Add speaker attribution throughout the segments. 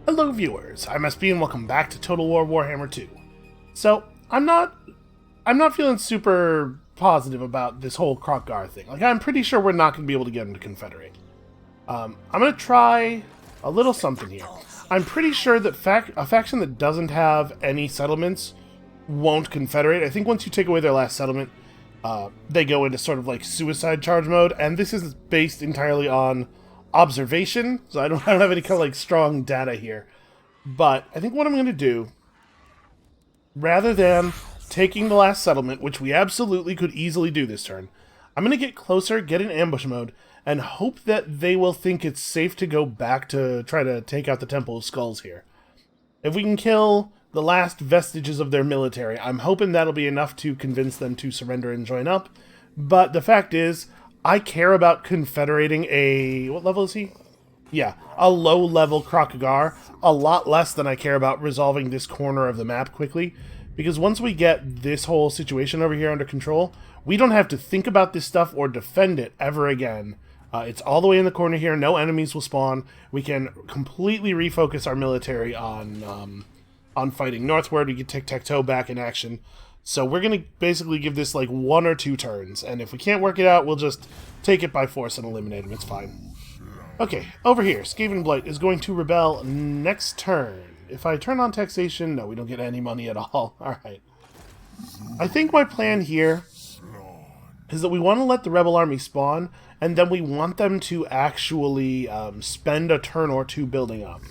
Speaker 1: Hello viewers, I'm SB and welcome back to Total War Warhammer 2. So, I'm not feeling super positive about this whole Krokgar thing. Like, I'm pretty sure we're not going to be able to get him to confederate. I'm going to try a little something here. I'm pretty sure that a faction that doesn't have any settlements won't confederate. I think once you take away their last settlement, they go into sort of like suicide charge mode, and this is based entirely on observation, so I don't have any kind of like strong data here. But I think what I'm going to do, rather than taking the last settlement, which we absolutely could easily do this turn, I'm going to get closer, get in ambush mode, and hope that they will think it's safe to go back to try to take out the Temple of Skulls here. If we can kill the last vestiges of their military, I'm hoping that'll be enough to convince them to surrender and join up. But the fact is, I care about confederating a... what level is he? Yeah, a low-level Krokgar a lot less than I care about resolving this corner of the map quickly. Because once we get this whole situation over here under control, we don't have to think about this stuff or defend it ever again. It's all the way in the corner here, no enemies will spawn. We can completely refocus our military on fighting northward. We get Tiktaq'to back in action. So we're going to basically give this like 1 or 2 turns, and if we can't work it out, we'll just take it by force and eliminate him. It's fine. Okay, over here, Skaven Blight is going to rebel next turn. If I turn on taxation, no, we don't get any money at all. Alright. I think my plan here is that we want to let the rebel army spawn, and then we want them to actually spend a turn or 2 building up.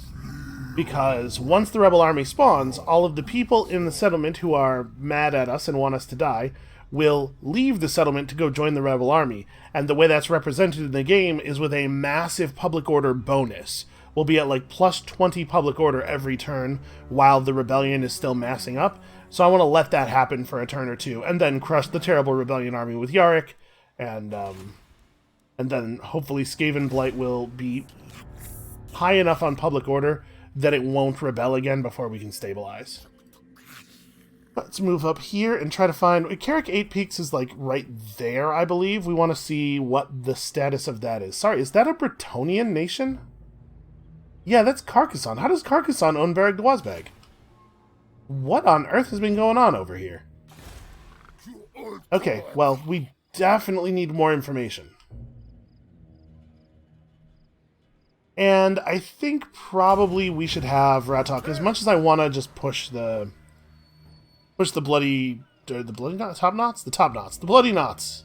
Speaker 1: Because once the rebel army spawns, all of the people in the settlement who are mad at us and want us to die will leave the settlement to go join the rebel army. And the way that's represented in the game is with a massive public order bonus. We'll be at like plus 20 public order every turn while the rebellion is still massing up. So I want to let that happen for a turn or 2 and then crush the terrible rebellion army with Yarick. And then hopefully Skaven Blight will be high enough on public order that it won't rebel again before we can stabilize. Let's move up here and try to find... Carrick 8 Peaks is like right there, I believe. We want to see what the status of that is. Sorry, is that a Bretonnian nation? Yeah, that's Carcassonne. How does Carcassonne own Bereg Dwazbeg? What on earth has been going on over here? Okay, well, we definitely need more information. And I think probably we should have Ratok, as much as I want to just push the bloody knots, the bloody knots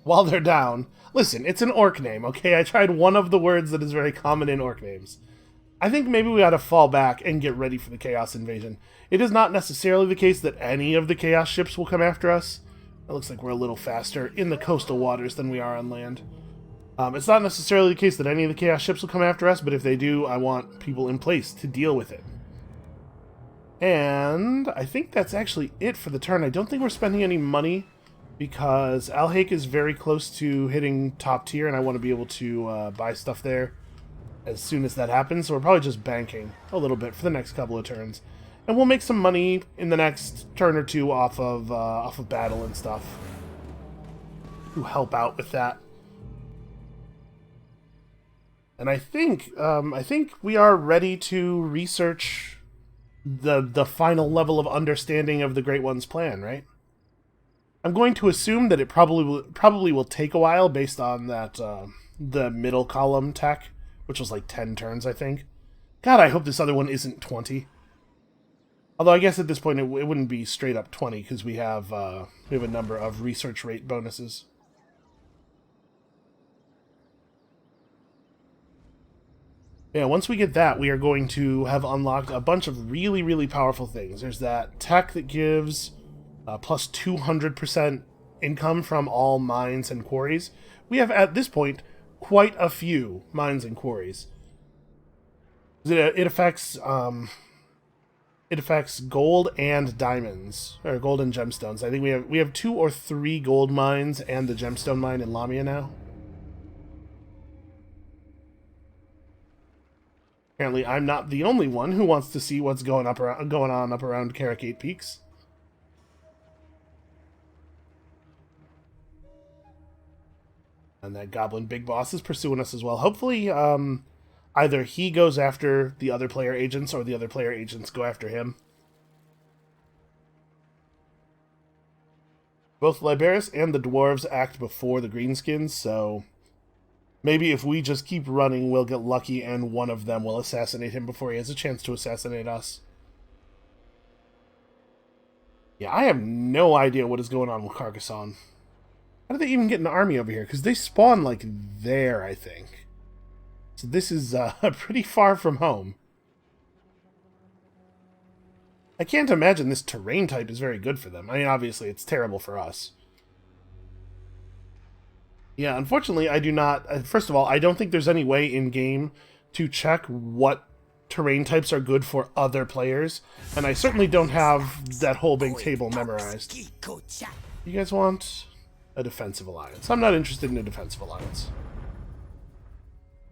Speaker 1: while they're down. Listen, it's an orc name, okay? I tried one of the words that is very common in orc names. I think maybe we ought to fall back and get ready for the Chaos Invasion. It is not necessarily the case that any of the Chaos ships will come after us. It looks like we're a little faster in the coastal waters than we are on land. It's not necessarily the case that any of the Chaos ships will come after us, but if they do, I want people in place to deal with it. And I think that's actually it for the turn. I don't think we're spending any money because Alhaik is very close to hitting top tier, and I want to be able to buy stuff there as soon as that happens. So we're probably just banking a little bit for the next couple of turns. And we'll make some money in the next turn or 2 off of battle and stuff to help out with that. And I think we are ready to research the final level of understanding of the Great One's plan, right? I'm going to assume that it probably will take a while based on that the middle column tech, which was like 10 turns, I think. God, I hope this other one isn't 20. Although I guess at this point it wouldn't be straight up 20 because we have a number of research rate bonuses. Yeah, once we get that, we are going to have unlocked a bunch of really, really powerful things. There's that tech that gives plus 200% income from all mines and quarries. We have, at this point, quite a few mines and quarries. It affects gold and diamonds, or gold and gemstones. I think we have 2 or 3 gold mines and the gemstone mine in Lamia now. Apparently, I'm not the only one who wants to see what's going on up around Carrick 8 Peaks. And that goblin big boss is pursuing us as well. Hopefully, either he goes after the other player agents or the other player agents go after him. Both Liberis and the dwarves act before the greenskins, so maybe if we just keep running, we'll get lucky and one of them will assassinate him before he has a chance to assassinate us. Yeah, I have no idea what is going on with Carcassonne. How did they even get an army over here? Because they spawn, like, there, I think. So this is pretty far from home. I can't imagine this terrain type is very good for them. I mean, obviously, it's terrible for us. Yeah, unfortunately, I do not... First of all, I don't think there's any way in-game to check what terrain types are good for other players, and I certainly don't have that whole big table memorized. You guys want a defensive alliance? I'm not interested in a defensive alliance.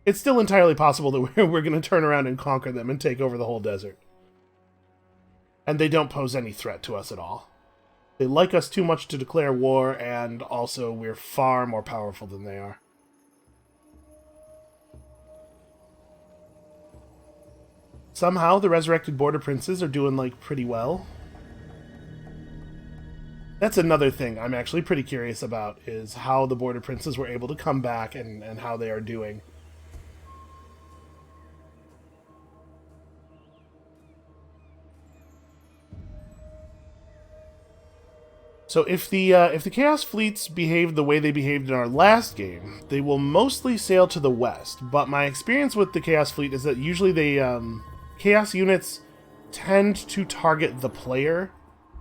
Speaker 1: It's still entirely possible that we're going to turn around and conquer them and take over the whole desert. And they don't pose any threat to us at all. They like us too much to declare war, and also we're far more powerful than they are. Somehow, the resurrected border princes are doing, like, pretty well. That's another thing I'm actually pretty curious about, is how the border princes were able to come back and how they are doing. So if the Chaos fleets behaved the way they behaved in our last game, they will mostly sail to the west. But my experience with the Chaos fleet is that usually they... Chaos units tend to target the player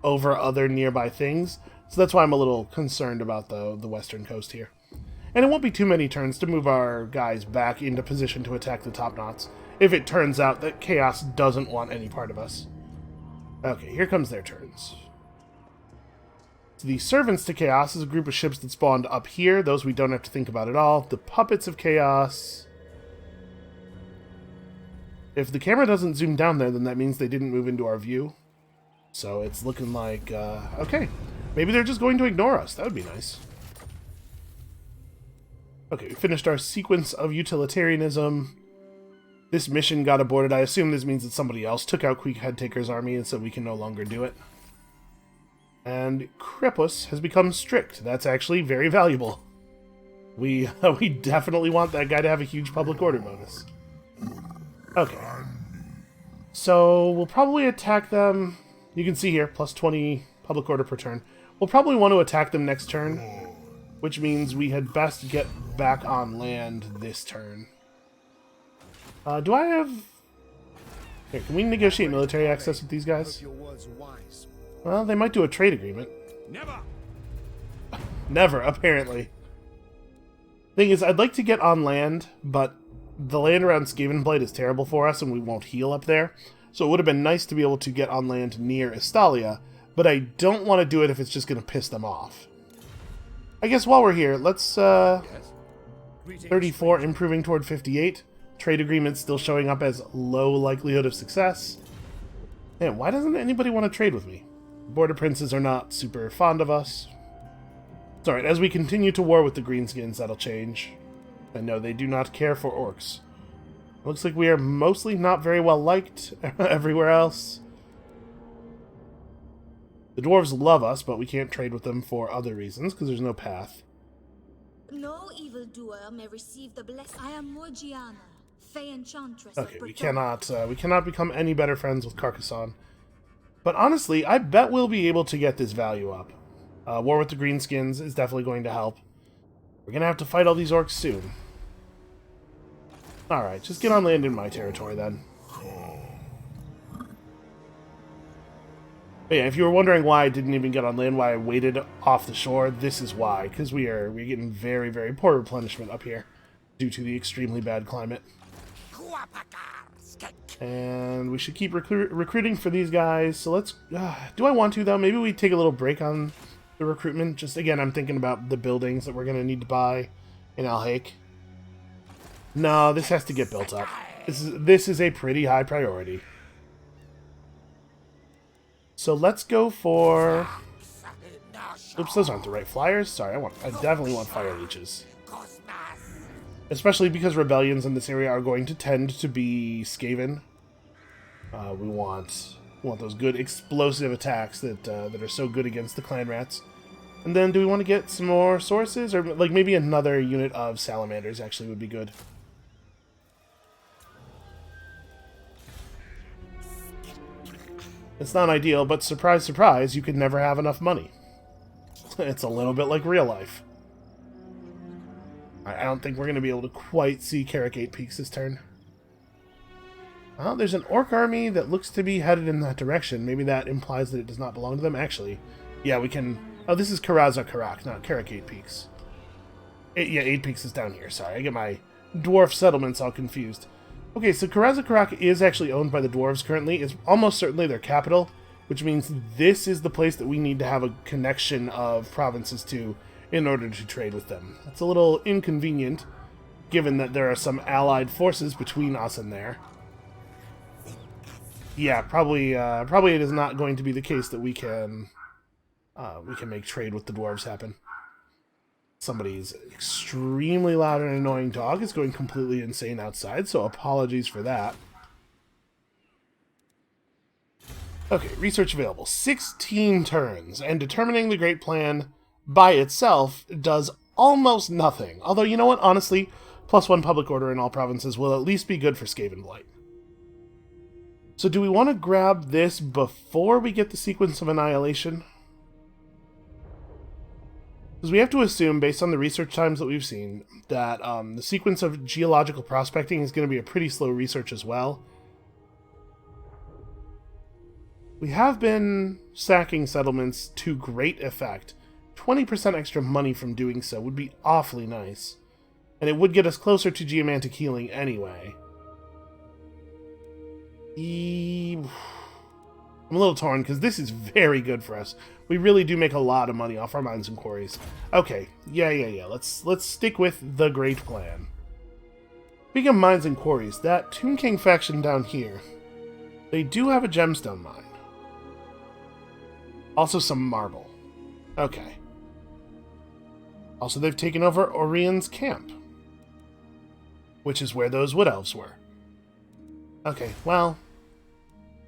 Speaker 1: over other nearby things, so that's why I'm a little concerned about the western coast here. And it won't be too many turns to move our guys back into position to attack the top knots, if it turns out that Chaos doesn't want any part of us. Okay, here comes their turns. So the Servants to Chaos is a group of ships that spawned up here, those we don't have to think about at all. The Puppets of Chaos... If the camera doesn't zoom down there, then that means they didn't move into our view. So it's looking like, okay. Maybe they're just going to ignore us. That would be nice. Okay, we finished our sequence of utilitarianism. This mission got aborted. I assume this means that somebody else took out Queek Headtaker's army, and so we can no longer do it. And Kripus has become strict. That's actually very valuable. We definitely want that guy to have a huge public order bonus. Okay. So, we'll probably attack them... You can see here, plus 20 public order per turn. We'll probably want to attack them next turn, which means we had best get back on land this turn. Do I have... Here, can we negotiate military access with these guys? Well, they might do a trade agreement.
Speaker 2: Never!
Speaker 1: Never, apparently. Thing is, I'd like to get on land, but... the land around Skavenblight is terrible for us, and we won't heal up there. So it would have been nice to be able to get on land near Estalia, but I don't want to do it if it's just going to piss them off. I guess while we're here, let's, 34 improving toward 58. Trade agreement still showing up as low likelihood of success. Man, why doesn't anybody want to trade with me? Border princes are not super fond of us. It's alright, as we continue to war with the greenskins, that'll change. And no, they do not care for orcs. Looks like we are mostly not very well liked everywhere else. The dwarves love us, but we can't trade with them for other reasons, because there's no path.
Speaker 3: No evildoer may receive the blessing. I am Morgiana, Fey Enchantress.
Speaker 1: Okay, we cannot become any better friends with Carcassonne. But honestly, I bet we'll be able to get this value up. War with the greenskins is definitely going to help. We're gonna have to fight all these orcs soon. Alright, just get on land in my territory then. But yeah, if you were wondering why I didn't even get on land, why I waited off the shore, this is why. Because we're getting very, very poor replenishment up here due to the extremely bad climate. And we should keep recruiting for these guys. So let's... do I want to, though? Maybe we take a little break on the recruitment. Just, again, I'm thinking about the buildings that we're going to need to buy in Alhaik. No, this has to get built up. This is a pretty high priority. So let's go for... Oops, those aren't the right flyers. Sorry, I definitely want fire leeches. Especially because rebellions in this area are going to tend to be Skaven. We want those good explosive attacks that are so good against the clan rats. And then do we want to get some more sources? Or like maybe another unit of salamanders actually would be good. It's not ideal, but surprise, surprise, you could never have enough money. It's a little bit like real life. I don't think we're going to be able to quite see Carrick 8 Peaks this turn. Well, there's an orc army that looks to be headed in that direction. Maybe that implies that it does not belong to them. Actually, yeah, we can... Oh, this is Karaza Karak, not Carrick 8 Peaks. Yeah, 8 Peaks is down here. Sorry, I get my dwarf settlements all confused. Okay, so Karaza Karak is actually owned by the dwarves currently. It's almost certainly their capital, which means this is the place that we need to have a connection of provinces to in order to trade with them. It's a little inconvenient, given that there are some allied forces between us and there. Yeah, probably it is not going to be the case that we can make trade with the dwarves happen. Somebody's extremely loud and annoying dog is going completely insane outside, so apologies for that. Okay, research available. 16 turns, and determining the Great Plan by itself does almost nothing. Although, you know what? Honestly, +1 public order in all provinces will at least be good for Skaven Blight. So do we want to grab this before we get the sequence of annihilation? Because we have to assume, based on the research times that we've seen, that the sequence of geological prospecting is going to be a pretty slow research as well. We have been sacking settlements to great effect. 20% extra money from doing so would be awfully nice. And it would get us closer to geomantic healing anyway. I'm a little torn, because this is very good for us. We really do make a lot of money off our mines and quarries. Okay, yeah. Let's stick with the Great Plan. Speaking of mines and quarries, that Tomb King faction down here, they do have a gemstone mine. Also some marble. Okay. Also, they've taken over Orion's camp, which is where those wood elves were. Okay, well,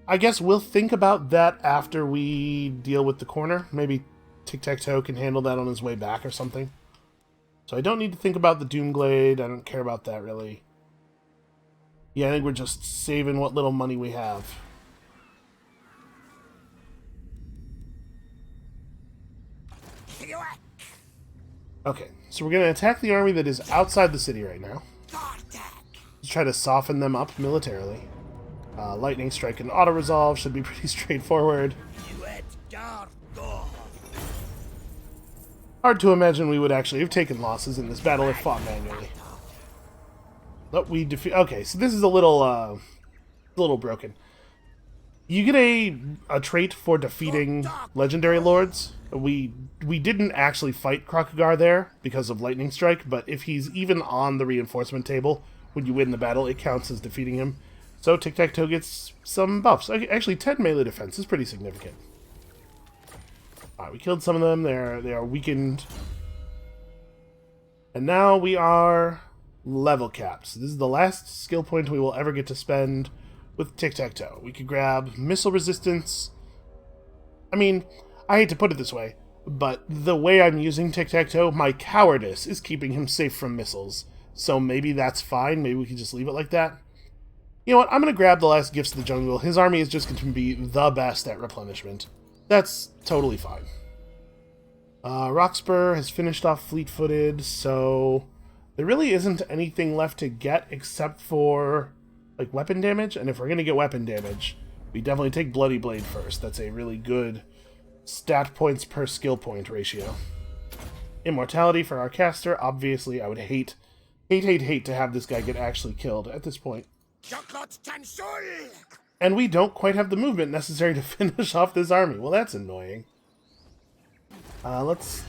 Speaker 1: I guess we'll think about that after we deal with the corner. Maybe Tiktaq'to can handle that on his way back or something. So I don't need to think about the Doomglade. I don't care about that, really. Yeah, I think we're just saving what little money we have. Okay, so we're going to attack the army that is outside the city right now. Let's try to soften them up militarily. Lightning Strike and auto-resolve should be pretty straightforward. Hard to imagine we would actually have taken losses in this battle if fought manually. But we defeat... Okay, so this is a little broken. You get a trait for defeating legendary lords. We didn't actually fight Krokagar there because of Lightning Strike, but if he's even on the reinforcement table when you win the battle, it counts as defeating him. So Tiktaq'to gets some buffs. Actually, 10 melee defense is pretty significant. Alright, we killed some of them. They are weakened. And now we are level capped. So this is the last skill point we will ever get to spend with Tiktaq'to. We could grab missile resistance. I mean, I hate to put it this way, but the way I'm using Tiktaq'to, my cowardice is keeping him safe from missiles. So maybe that's fine. Maybe we can just leave it like that. You know what? I'm going to grab the last Gifts of the Jungle. His army is just going to be the best at replenishment. That's totally fine. Roxburgh has finished off fleet-footed, so there really isn't anything left to get except for like weapon damage. And if we're going to get weapon damage, we definitely take Bloody Blade first. That's a really good stat points per skill point ratio. Immortality for our caster. Obviously, I would hate to have this guy get actually killed at this point. And we don't quite have the movement necessary to finish off this army. Well, that's annoying. Let's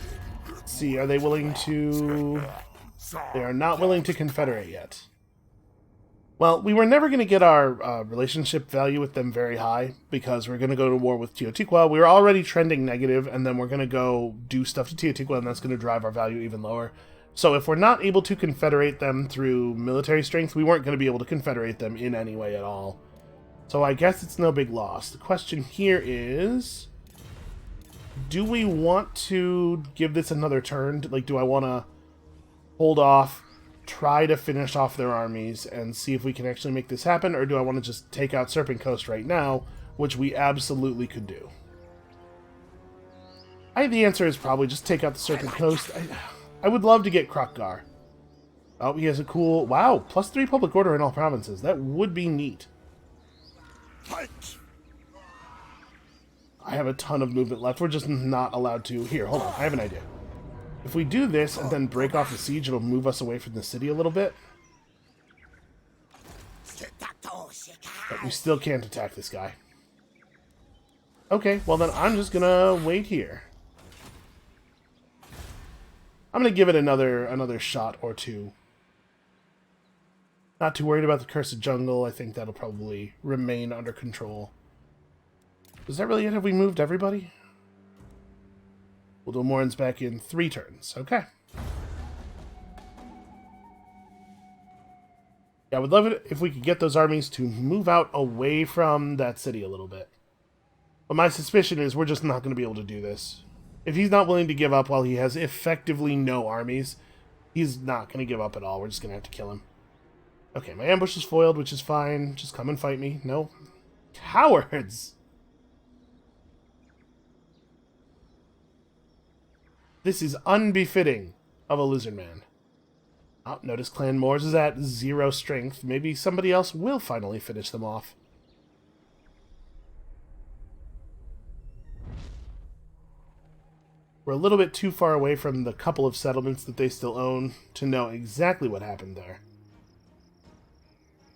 Speaker 1: see. Are they willing to... They are not willing to confederate yet. Well, we were never going to get our relationship value with them very high because we're going to go to war with Teotihuacan. We were already trending negative, and then we're going to go do stuff to Teotihuacan, and that's going to drive our value even lower. So if we're not able to confederate them through military strength, we weren't going to be able to confederate them in any way at all. So I guess it's no big loss. The question here is, do we want to give this another turn? Like, do I want to hold off, try to finish off their armies, and see if we can actually make this happen? Or do I want to just take out Serpent Coast right now, which we absolutely could do? The answer is probably just take out the Serpent Coast. I would love to get Krokgar. Oh, he has a cool... Wow, +3 public order in all provinces. That would be neat. I have a ton of movement left. We're just not allowed to... Here, hold on. I have an idea. If we do this and then break off the siege, it'll move us away from the city a little bit. But we still can't attack this guy. Okay, well then I'm just gonna wait here. I'm going to give it another shot or two. Not too worried about the Cursed Jungle. I think that'll probably remain under control. Is that really it? Have we moved everybody? Wildomorn's back in 3 turns. Okay. Yeah, I would love it if we could get those armies to move out away from that city a little bit. But my suspicion is we're just not going to be able to do this. If he's not willing to give up while he has effectively no armies, he's not going to give up at all. We're just going to have to kill him. Okay, my ambush is foiled, which is fine. Just come and fight me. No. Cowards! This is unbefitting of a lizard man. Oh, notice Clan Moors is at 0 strength. Maybe somebody else will finally finish them off. We're a little bit too far away from the couple of settlements that they still own to know exactly what happened there.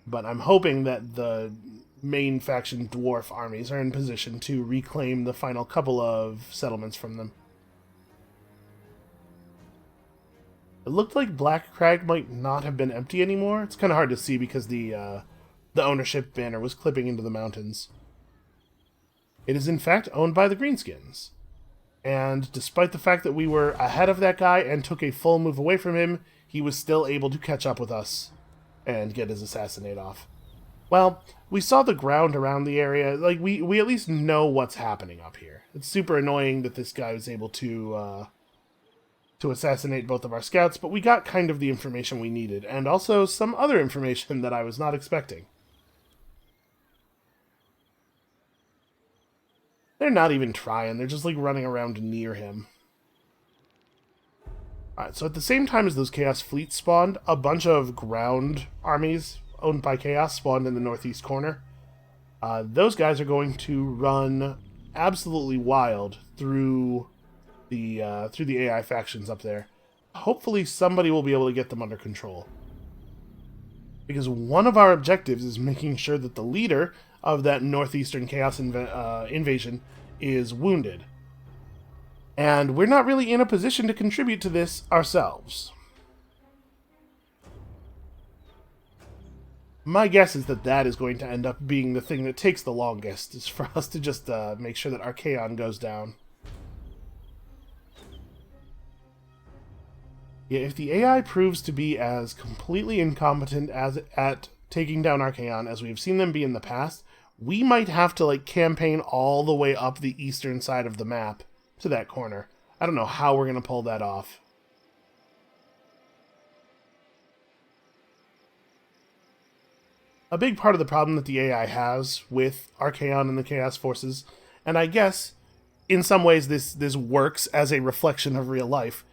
Speaker 1: But I'm hoping that the main faction dwarf armies are in position to reclaim the final couple of settlements from them. It looked like Black Crag might not have been empty anymore. It's kind of hard to see because the ownership banner was clipping into the mountains. It is in fact owned by the Greenskins. And despite the fact that we were ahead of that guy and took a full move away from him, he was still able to catch up with us and get his assassinate off. Well, we saw the ground around the area. Like, we at least know what's happening up here. It's super annoying that this guy was able to assassinate both of our scouts, but we got kind of the information we needed, and also some other information that I was not expecting. They're not even trying. They're just, like, running around near him. Alright, so at the same time as those Chaos fleets spawned, a bunch of ground armies owned by Chaos spawned in the northeast corner. Those guys are going to run absolutely wild through the AI factions up there. Hopefully somebody will be able to get them under control. Because one of our objectives is making sure that the leader of that northeastern Chaos invasion is wounded. And we're not really in a position to contribute to this ourselves. My guess is that that is going to end up being the thing that takes the longest, is for us to just make sure that Archaon goes down. Yeah, if the AI proves to be as completely incompetent at taking down Archaon as we've seen them be in the past, we might have to, like, campaign all the way up the eastern side of the map to that corner. I don't know how we're going to pull that off. A big part of the problem that the AI has with Archaon and the Chaos Forces, and I guess in some ways this works as a reflection of real life,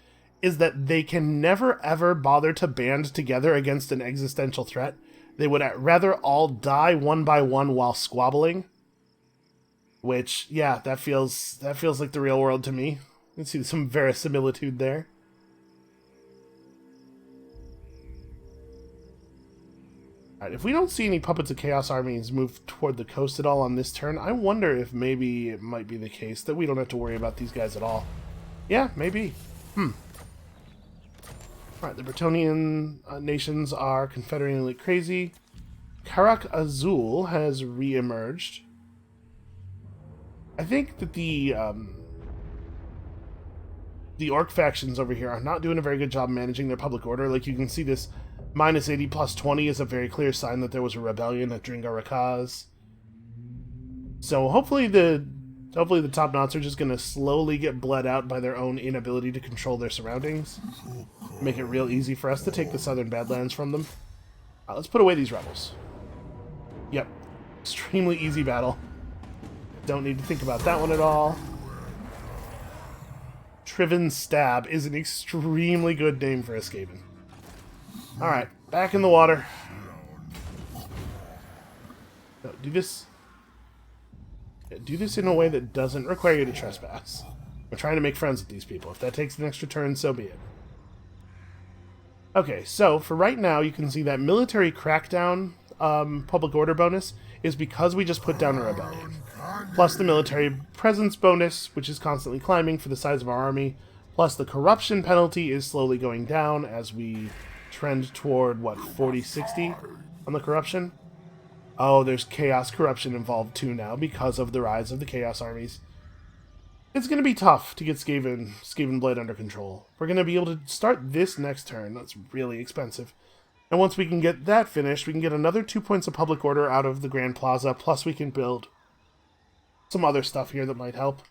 Speaker 1: is that they can never ever bother to band together against an existential threat. They would rather all die one by one while squabbling. Which, yeah, that feels like the real world to me. You can see some verisimilitude there. Alright, if we don't see any Puppets of Chaos armies move toward the coast at all on this turn, I wonder if maybe it might be the case that we don't have to worry about these guys at all. Yeah, maybe. Alright, the Bretonnian nations are confederating like crazy. Karak Azul has re-emerged. I think that the the orc factions over here are not doing a very good job managing their public order. Like, you can see this -80 +20 is a very clear sign that there was a rebellion at Dringar Rakaz. So hopefully the top knots are just going to slowly get bled out by their own inability to control their surroundings. Make it real easy for us to take the southern Badlands from them. Let's put away these rebels. Yep. Extremely easy battle. Don't need to think about that one at all. Triven Stab is an extremely good name for a Skaven. Alright, back in the water. No, do this in a way that doesn't require you to trespass. We're trying to make friends with these people. If that takes an extra turn, so be it. Okay, so for right now, you can see that military crackdown public order bonus is because we just put down a rebellion. Plus the military presence bonus, which is constantly climbing for the size of our army. Plus the corruption penalty is slowly going down as we trend toward, what, 40-60 on the corruption? Oh, there's chaos corruption involved too now because of the rise of the chaos armies. It's going to be tough to get Skaven Blade under control. We're going to be able to start this next turn. That's really expensive. And once we can get that finished, we can get another 2 points of public order out of the Grand Plaza, plus we can build some other stuff here that might help.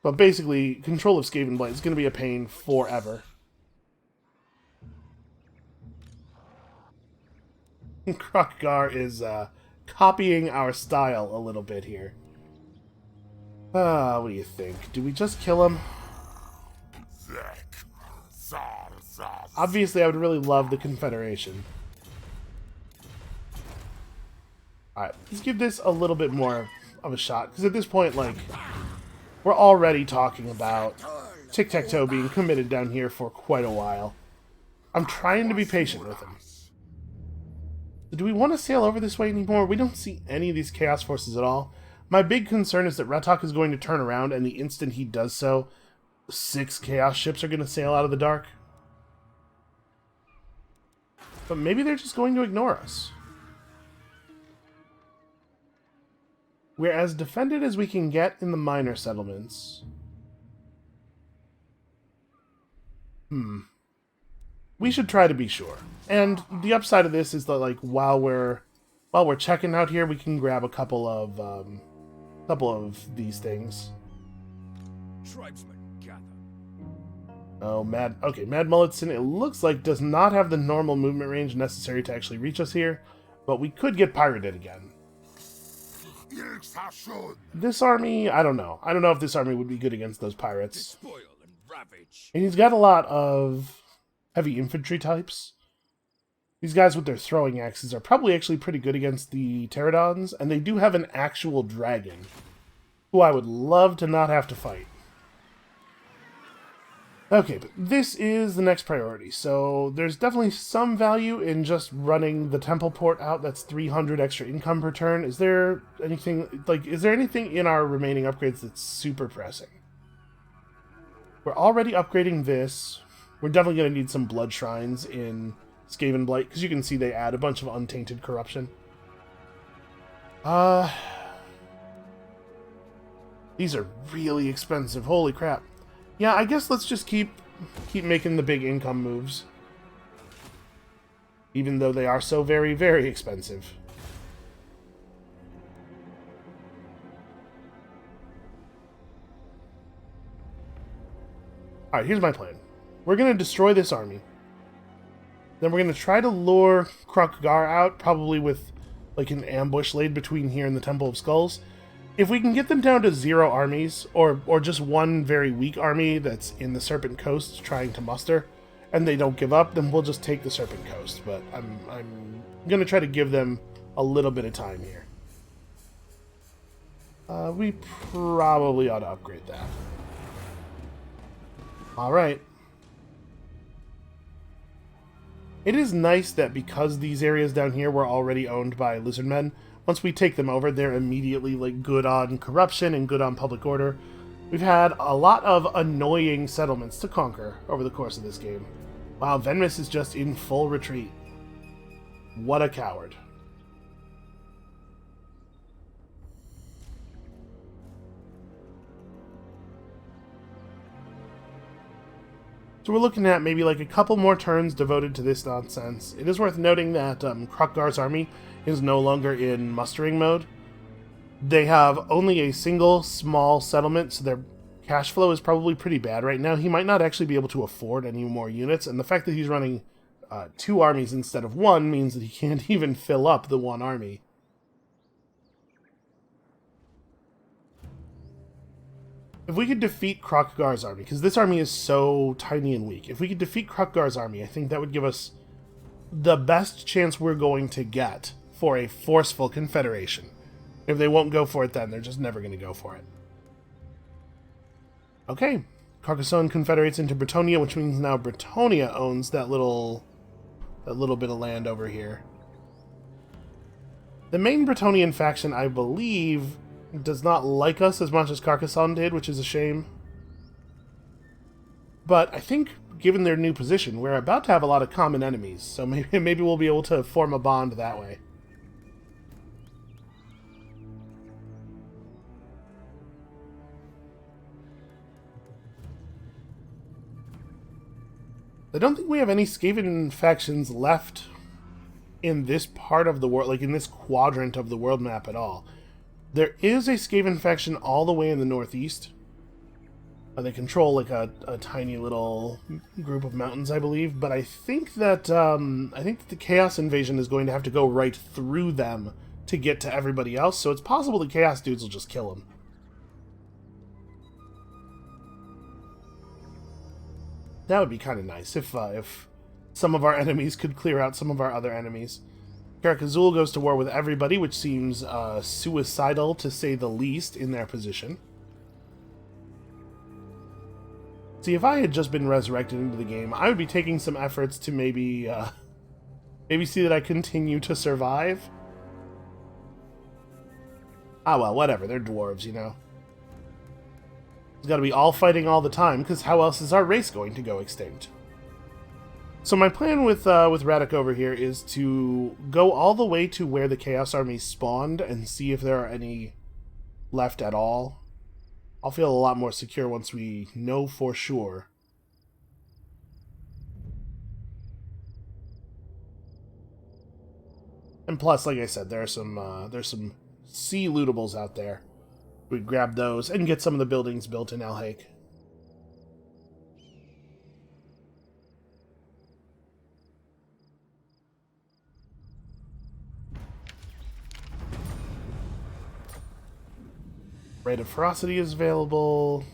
Speaker 1: But basically, control of Skaven Blade is going to be a pain forever. Krokgar is copying our style a little bit here. What do you think? Do we just kill him? Obviously, I would really love the Confederation. Alright, let's give this a little bit more of a shot. Because at this point, like, we're already talking about Tiktaq'to being committed down here for quite a while. I'm trying to be patient with him. Do we want to sail over this way anymore? We don't see any of these chaos forces at all. My big concern is that Ratok is going to turn around, and the instant he does so, 6 chaos ships are going to sail out of the dark. But maybe they're just going to ignore us. We're as defended as we can get in the minor settlements. We should try to be sure. And the upside of this is that, like, while we're checking out here, we can grab a couple of these things.
Speaker 2: Tribesmen gather.
Speaker 1: Oh, Mad Mulletson, it looks like does not have the normal movement range necessary to actually reach us here, but we could get pirated again. This army, I don't know. I don't know if this army would be good against those pirates.
Speaker 2: Spoil and ravage.
Speaker 1: And he's got a lot of heavy infantry types. These guys with their throwing axes are probably actually pretty good against the pterodons, and they do have an actual dragon, who I would love to not have to fight. Okay, but this is the next priority, so there's definitely some value in just running the temple port out. That's 300 extra income per turn. Is there anything in our remaining upgrades that's super pressing? We're already upgrading this. We're definitely going to need some blood shrines in Skaven Blight, because you can see they add a bunch of untainted corruption. These are really expensive. Holy crap. Yeah, I guess let's just keep making the big income moves. Even though they are so very, very expensive. Alright, here's my plan. We're going to destroy this army. Then we're going to try to lure Krokgar out, probably with like an ambush laid between here and the Temple of Skulls. If we can get them down to 0 armies, or just one very weak army that's in the Serpent Coast trying to muster, and they don't give up, then we'll just take the Serpent Coast. But I'm going to try to give them a little bit of time here. We probably ought to upgrade that. Alright. It is nice that because these areas down here were already owned by lizardmen, once we take them over, they're immediately like good on corruption and good on public order. We've had a lot of annoying settlements to conquer over the course of this game. Wow, Venmus is just in full retreat. What a coward. So we're looking at maybe like a couple more turns devoted to this nonsense. It is worth noting that Krokgar's army is no longer in mustering mode. They have only a single small settlement, so their cash flow is probably pretty bad right now. He might not actually be able to afford any more units, and the fact that he's running 2 armies instead of 1 means that he can't even fill up the 1 army. If we could defeat Krokgar's army, because this army is so tiny and weak, if we could defeat Krokgar's army, I think that would give us the best chance we're going to get for a forceful confederation. If they won't go for it then, they're just never going to go for it. Okay, Carcassonne confederates into Bretonnia, which means now Bretonnia owns that little bit of land over here. The main Bretonian faction, I believe, does not like us as much as Carcassonne did, which is a shame. But I think, given their new position, we're about to have a lot of common enemies, so maybe we'll be able to form a bond that way. I don't think we have any Skaven factions left in this part of the world, like in this quadrant of the world map at all. There is a Skaven faction all the way in the northeast. They control like a tiny little group of mountains, I believe. But I think that the Chaos Invasion is going to have to go right through them to get to everybody else. So it's possible the Chaos dudes will just kill them. That would be kind of nice if some of our enemies could clear out some of our other enemies. Karak Azul goes to war with everybody, which seems suicidal to say the least in their position. See, if I had just been resurrected into the game, I would be taking some efforts to maybe see that I continue to survive. Ah well, whatever, they're dwarves, you know. It's got to be all fighting all the time, because how else is our race going to go extinct? So my plan with Radek over here is to go all the way to where the Chaos Army spawned and see if there are any left at all. I'll feel a lot more secure once we know for sure. And plus, like I said, there's some sea lootables out there. We'd grab those and get some of the buildings built in El Haik. Rate of Ferocity is available.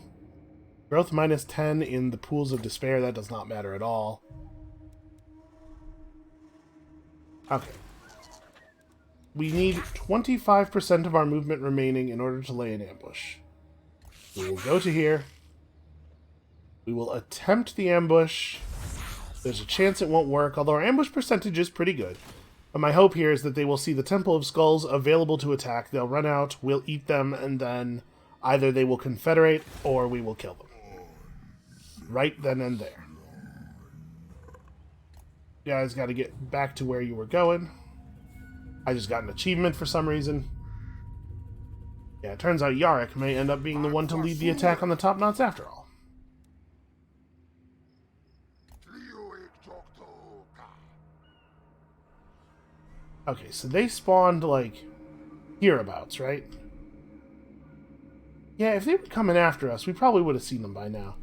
Speaker 1: Growth minus 10 in the Pools of Despair. That does not matter at all. Okay. We need 25% of our movement remaining in order to lay an ambush. We will go to here. We will attempt the ambush. There's a chance it won't work, although our ambush percentage is pretty good. But my hope here is that they will see the Temple of Skulls available to attack. They'll run out, we'll eat them, and then either they will confederate or we will kill them. Right then and there. You guys got to get back to where you were going. I just got an achievement for some reason. Yeah, it turns out Yarrick may end up being the one to lead the attack on the top knots after all. Okay, so they spawned, like, hereabouts, right? Yeah, if they were coming after us, we probably would have seen them by now.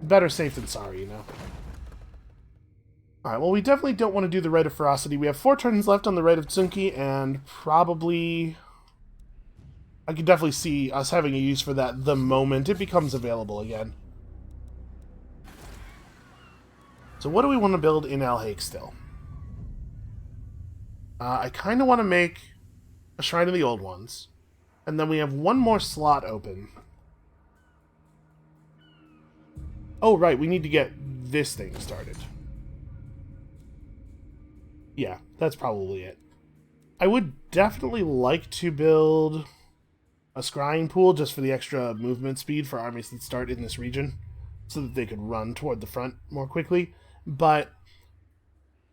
Speaker 1: Better safe than sorry, you know? Alright, well, we definitely don't want to do the Rite of Ferocity. We have 4 turns left on the Rite of Tsunki, and probably... I could definitely see us having a use for that the moment it becomes available again. So what do we want to build in El Haik still? I kind of want to make a Shrine of the Old Ones. And then we have one more slot open. Oh, right, we need to get this thing started. Yeah, that's probably it. I would definitely like to build a scrying pool just for the extra movement speed for armies that start in this region, so that they could run toward the front more quickly, but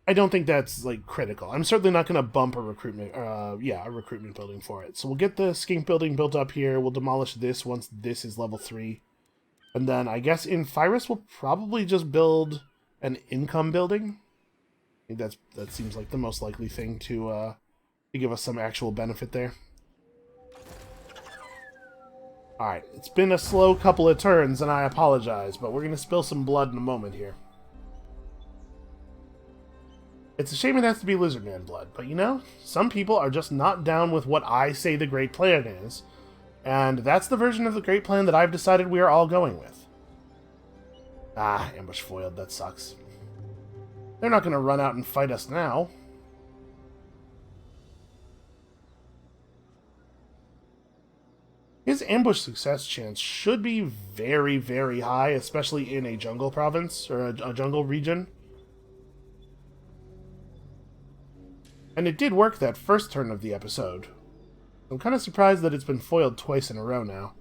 Speaker 1: I don't think that's, like, critical. I'm certainly not going to bump a recruitment, a recruitment building for it. So we'll get the skink building built up here. We'll demolish this once this is level 3. And then I guess in Phyrus we'll probably just build an income building. I think that seems like the most likely thing to give us some actual benefit there. Alright, it's been a slow couple of turns, and I apologize, but we're going to spill some blood in a moment here. It's a shame it has to be Lizardman blood, but you know, some people are just not down with what I say the Great Plan is, and that's the version of the Great Plan that I've decided we are all going with. Ah, ambush foiled, that sucks. They're not going to run out and fight us now. His ambush success chance should be very, very high, especially in a jungle province, or a jungle region. And it did work that first turn of the episode. I'm kind of surprised that it's been foiled twice in a row now.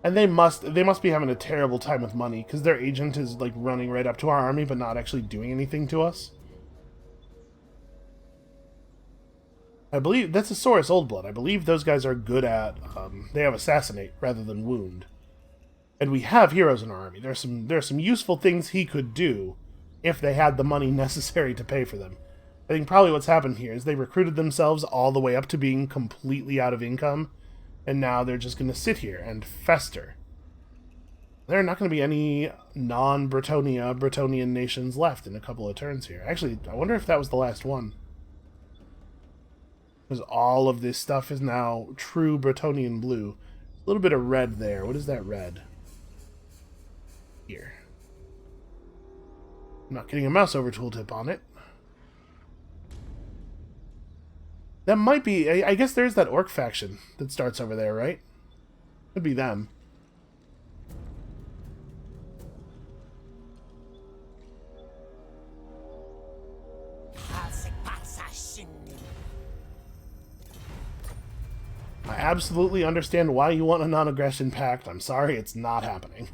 Speaker 1: And they must be having a terrible time with money, because their agent is like running right up to our army but not actually doing anything to us. I believe that's a Saurus Old Blood. I believe those guys are good at they have Assassinate rather than Wound. And we have heroes in our army. There's some useful things he could do if they had the money necessary to pay for them. I think probably what's happened here is they recruited themselves all the way up to being completely out of income, and now they're just going to sit here and fester. There are not going to be any non-Bretonian nations left in a couple of turns here. Actually, I wonder if that was the last one. Because all of this stuff is now true Bretonian blue. A little bit of red there. What is that red? Here. I'm not getting a mouse over tooltip on it. That might be... I guess there's that orc faction that starts over there, right? Could be them. I absolutely understand why you want a non-aggression pact. I'm sorry, it's not happening.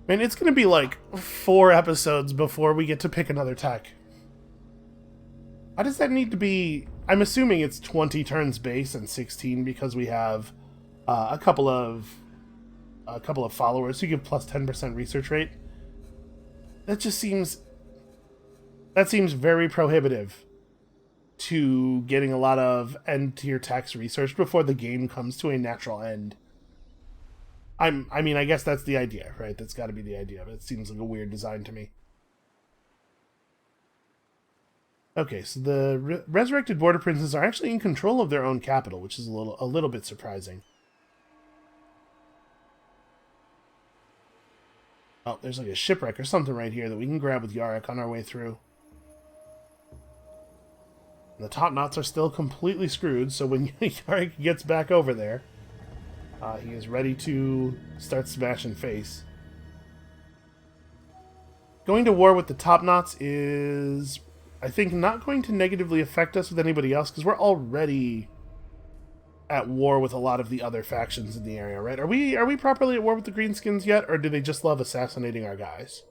Speaker 1: I mean, it's going to be like 4 episodes before we get to pick another tech. Why does that need to be... I'm assuming it's 20 turns base and 16 because we have a couple of followers who give plus 10% research rate. That just seems... That seems very prohibitive to getting a lot of end-tier tax research before the game comes to a natural end. I mean, I guess that's the idea, right? That's got to be the idea, but it seems like a weird design to me. Okay, so the resurrected border princes are actually in control of their own capital, which is a little bit surprising. Oh, there's like a shipwreck or something right here that we can grab with Yarrick on our way through. The top knots are still completely screwed, so when Yarrick gets back over there, he is ready to start smashing face. Going to war with the top knots is, I think, not going to negatively affect us with anybody else, because we're already at war with a lot of the other factions in the area, right? Are we properly at war with the Greenskins yet, or do they just love assassinating our guys?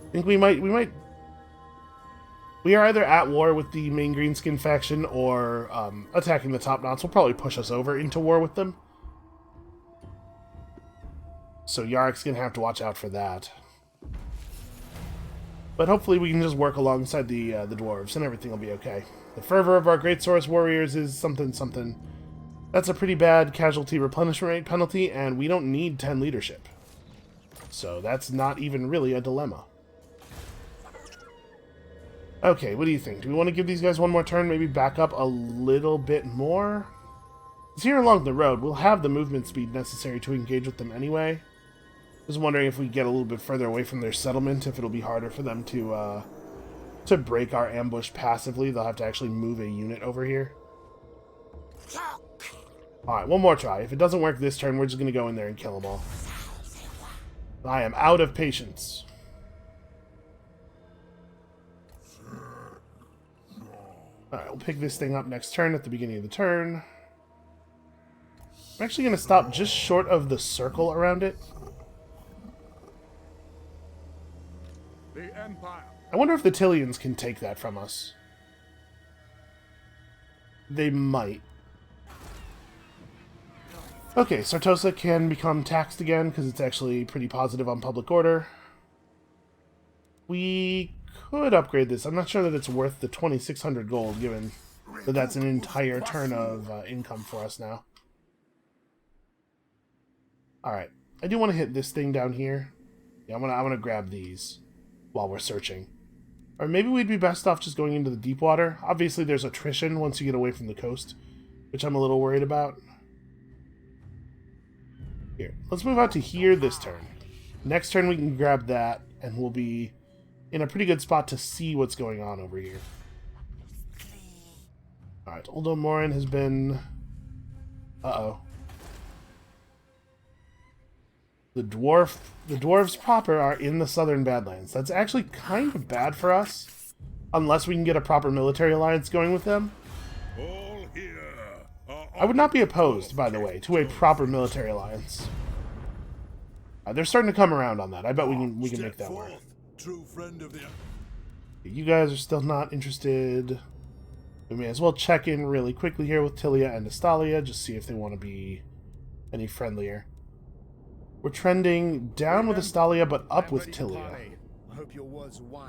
Speaker 1: I think we might... We are either at war with the main Greenskin faction or attacking the top knots will probably push us over into war with them. So Yarrick's going to have to watch out for that. But hopefully we can just work alongside the dwarves and everything will be okay. The fervor of our Great Saurus warriors is something something. That's a pretty bad casualty replenishment rate penalty, and we don't need 10 leadership. So that's not even really a dilemma. Okay, what do you think? Do we want to give these guys one more turn? Maybe back up a little bit more? Because here along the road, we'll have the movement speed necessary to engage with them anyway. Just wondering if we get a little bit further away from their settlement, if it'll be harder for them to break our ambush passively. They'll have to actually move a unit over here. Alright, one more try. If it doesn't work this turn, we're just going to go in there and kill them all. I am out of patience. Alright, we'll pick this thing up next turn at the beginning of the turn. I'm actually going to stop just short of the circle around it.
Speaker 2: The Empire.
Speaker 1: I wonder if the Tillians can take that from us. They might. Okay, Sartosa can become taxed again because it's actually pretty positive on public order. We could upgrade this. I'm not sure that it's worth the 2,600 gold, given that that's an entire turn of income for us now. Alright, I do want to hit this thing down here. Yeah, I'm gonna grab these while we're searching. Or maybe we'd be best off just going into the deep water. Obviously there's attrition once you get away from the coast, which I'm a little worried about. Here, let's move out to here this turn. Next turn we can grab that, and we'll be in a pretty good spot to see what's going on over here. Alright, Uldo Morin has been... Uh-oh. The dwarves proper are in the southern Badlands. That's actually kind of bad for us, unless we can get a proper military alliance going with them.
Speaker 2: All here
Speaker 1: I would not be opposed, by the way, to a proper military alliance. They're starting to come around on that. I bet we can make that work.
Speaker 2: True friend of the...
Speaker 1: You guys are still not interested. We may as well check in really quickly here with Tilia and Estalia, just see if they want to be any friendlier. We're trending down with Estalia, but up with Tilia.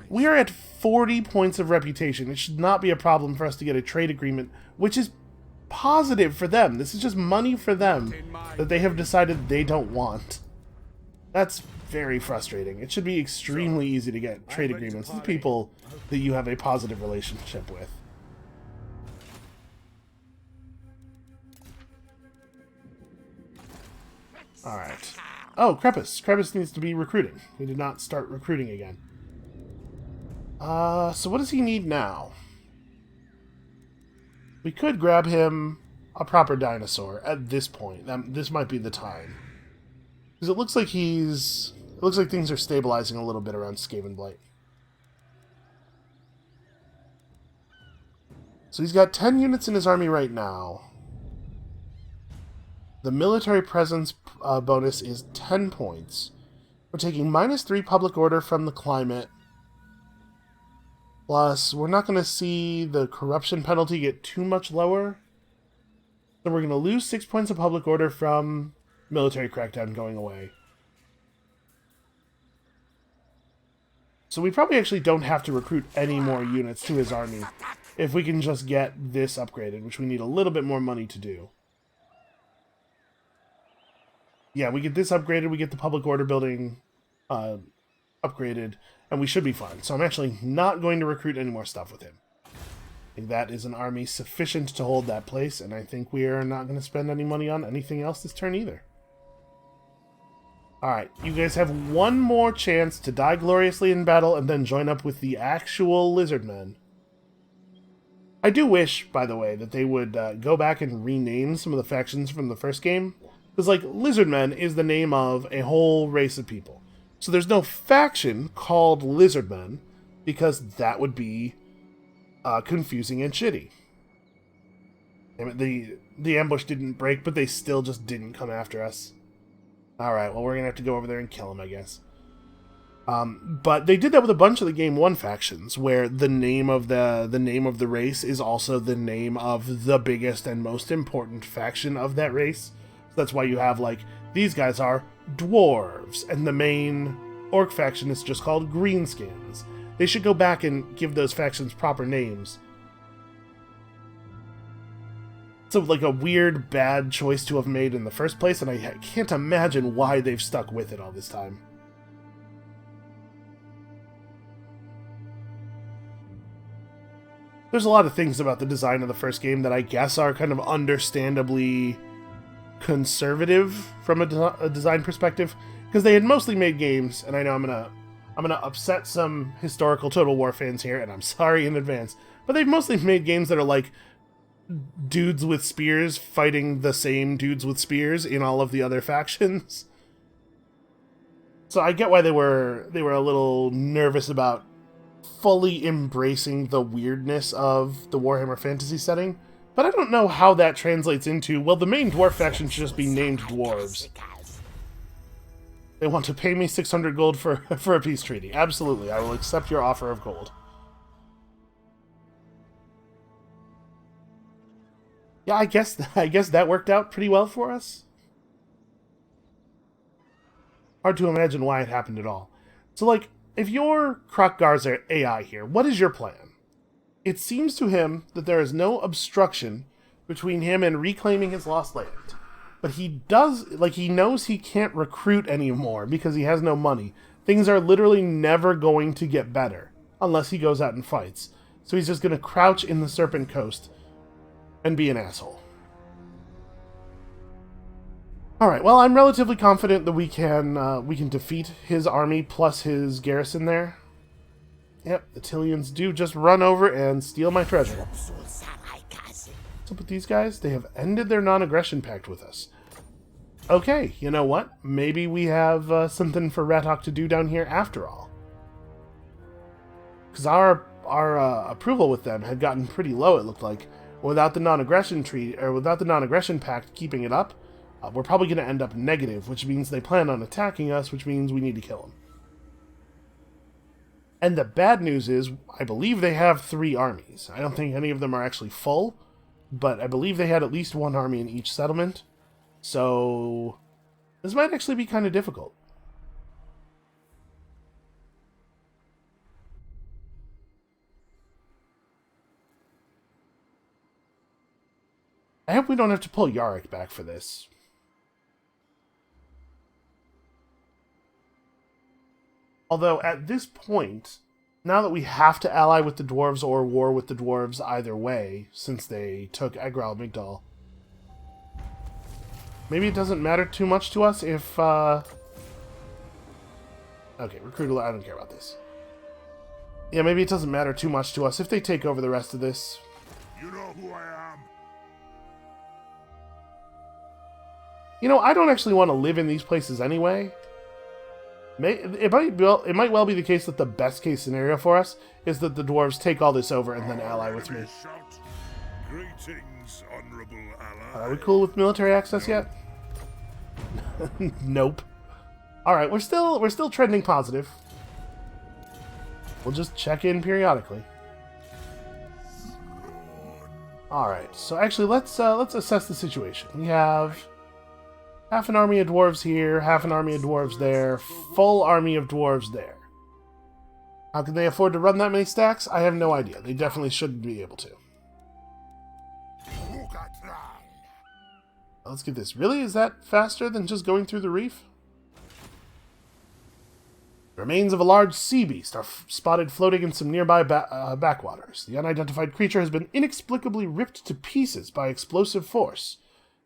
Speaker 1: We are at 40 points of reputation. It should not be a problem for us to get a trade agreement, which is positive for them. This is just money for them that they have decided they don't want. That's very frustrating. It should be extremely easy to get trade agreements with people that you have a positive relationship with. Alright. Oh, Crepus. Crepus needs to be recruiting. He did not start recruiting again. So what does he need now? We could grab him a proper dinosaur at this point. This might be the time. Because it looks like things are stabilizing a little bit around Skaven Blight. So he's got 10 units in his army right now. The military presence bonus is 10 points. We're taking -3 public order from the climate. Plus, we're not going to see the corruption penalty get too much lower. So we're going to lose 6 points of public order from military crackdown going away. So we probably actually don't have to recruit any more units to his army if we can just get this upgraded, which we need a little bit more money to do. Yeah, we get this upgraded, we get the public order building upgraded, and we should be fine. So I'm actually not going to recruit any more stuff with him. I think that is an army sufficient to hold that place, and I think we are not going to spend any money on anything else this turn either. Alright, you guys have one more chance to die gloriously in battle and then join up with the actual lizard men. I do wish, by the way, that they would go back and rename some of the factions from the first game. Because, like, Lizardmen is the name of a whole race of people. So there's no faction called Lizardmen, because that would be confusing and shitty. Damn it, the ambush didn't break, but they still just didn't come after us. Alright, well, we're going to have to go over there and kill them, I guess. But they did that with a bunch of the Game 1 factions, where the name of the race is also the name of the biggest and most important faction of that race. That's why you have, like, these guys are dwarves, and the main orc faction is just called greenskins. They should go back and give those factions proper names. So, like, a weird, bad choice to have made in the first place, and I can't imagine why they've stuck with it all this time. There's a lot of things about the design of the first game that I guess are kind of understandably conservative from a design perspective, because they had mostly made games, and I know I'm gonna upset some historical Total War fans here, and I'm sorry in advance, but they've mostly made games that are like dudes with spears fighting the same dudes with spears in all of the other factions. So I get why they were a little nervous about fully embracing the weirdness of the Warhammer Fantasy setting. But I don't know how that translates into, well, the main dwarf faction should just be named dwarves. They want to pay me 600 gold for a peace treaty. Absolutely, I will accept your offer of gold. Yeah, I guess that worked out pretty well for us. Hard to imagine why it happened at all. So, like, if you're Krokgar's AI here, what is your plan? It seems to him that there is no obstruction between him and reclaiming his lost land. But he does, like, he knows he can't recruit anymore because he has no money. Things are literally never going to get better unless he goes out and fights. So he's just going to crouch in the Serpent Coast and be an asshole. Alright, well, I'm relatively confident that we can defeat his army plus his garrison there. Yep, the Tillians do just run over and steal my treasure. What's up with these guys? They have ended their non-aggression pact with us. Okay, you know what? Maybe we have something for Ratok to do down here after all. Because our approval with them had gotten pretty low, it looked like. Without the non-aggression treaty, or without the non-aggression pact keeping it up, we're probably going to end up negative, which means they plan on attacking us, which means we need to kill them. And the bad news is, I believe they have 3 armies. I don't think any of them are actually full, but I believe they had at least 1 army in each settlement. So this might actually be kind of difficult. I hope we don't have to pull Yarrick back for this. Although, at this point, now that we have to ally with the dwarves or war with the dwarves either way, since they took Egral Migdal, maybe it doesn't matter too much to us if, okay, recruit, I don't care about this. Yeah, maybe it doesn't matter too much to us if they take over the rest of this.
Speaker 2: You know who I am.
Speaker 1: You know, I don't actually want to live in these places anyway. It might well be the case that the best case scenario for us is that the dwarves take all this over and then ally with me.
Speaker 2: Greetings, honorable ally.
Speaker 1: Are we cool with military access yet? Nope. Alright, we're still trending positive. We'll just check in periodically. Alright, so actually let's assess the situation. We have half an army of dwarves here, half an army of dwarves there, full army of dwarves there. How can they afford to run that many stacks? I have no idea. They definitely shouldn't be able to. Let's get this. Really? Is that faster than just going through the reef? Remains of a large sea beast are spotted floating in some nearby backwaters. The unidentified creature has been inexplicably ripped to pieces by explosive force.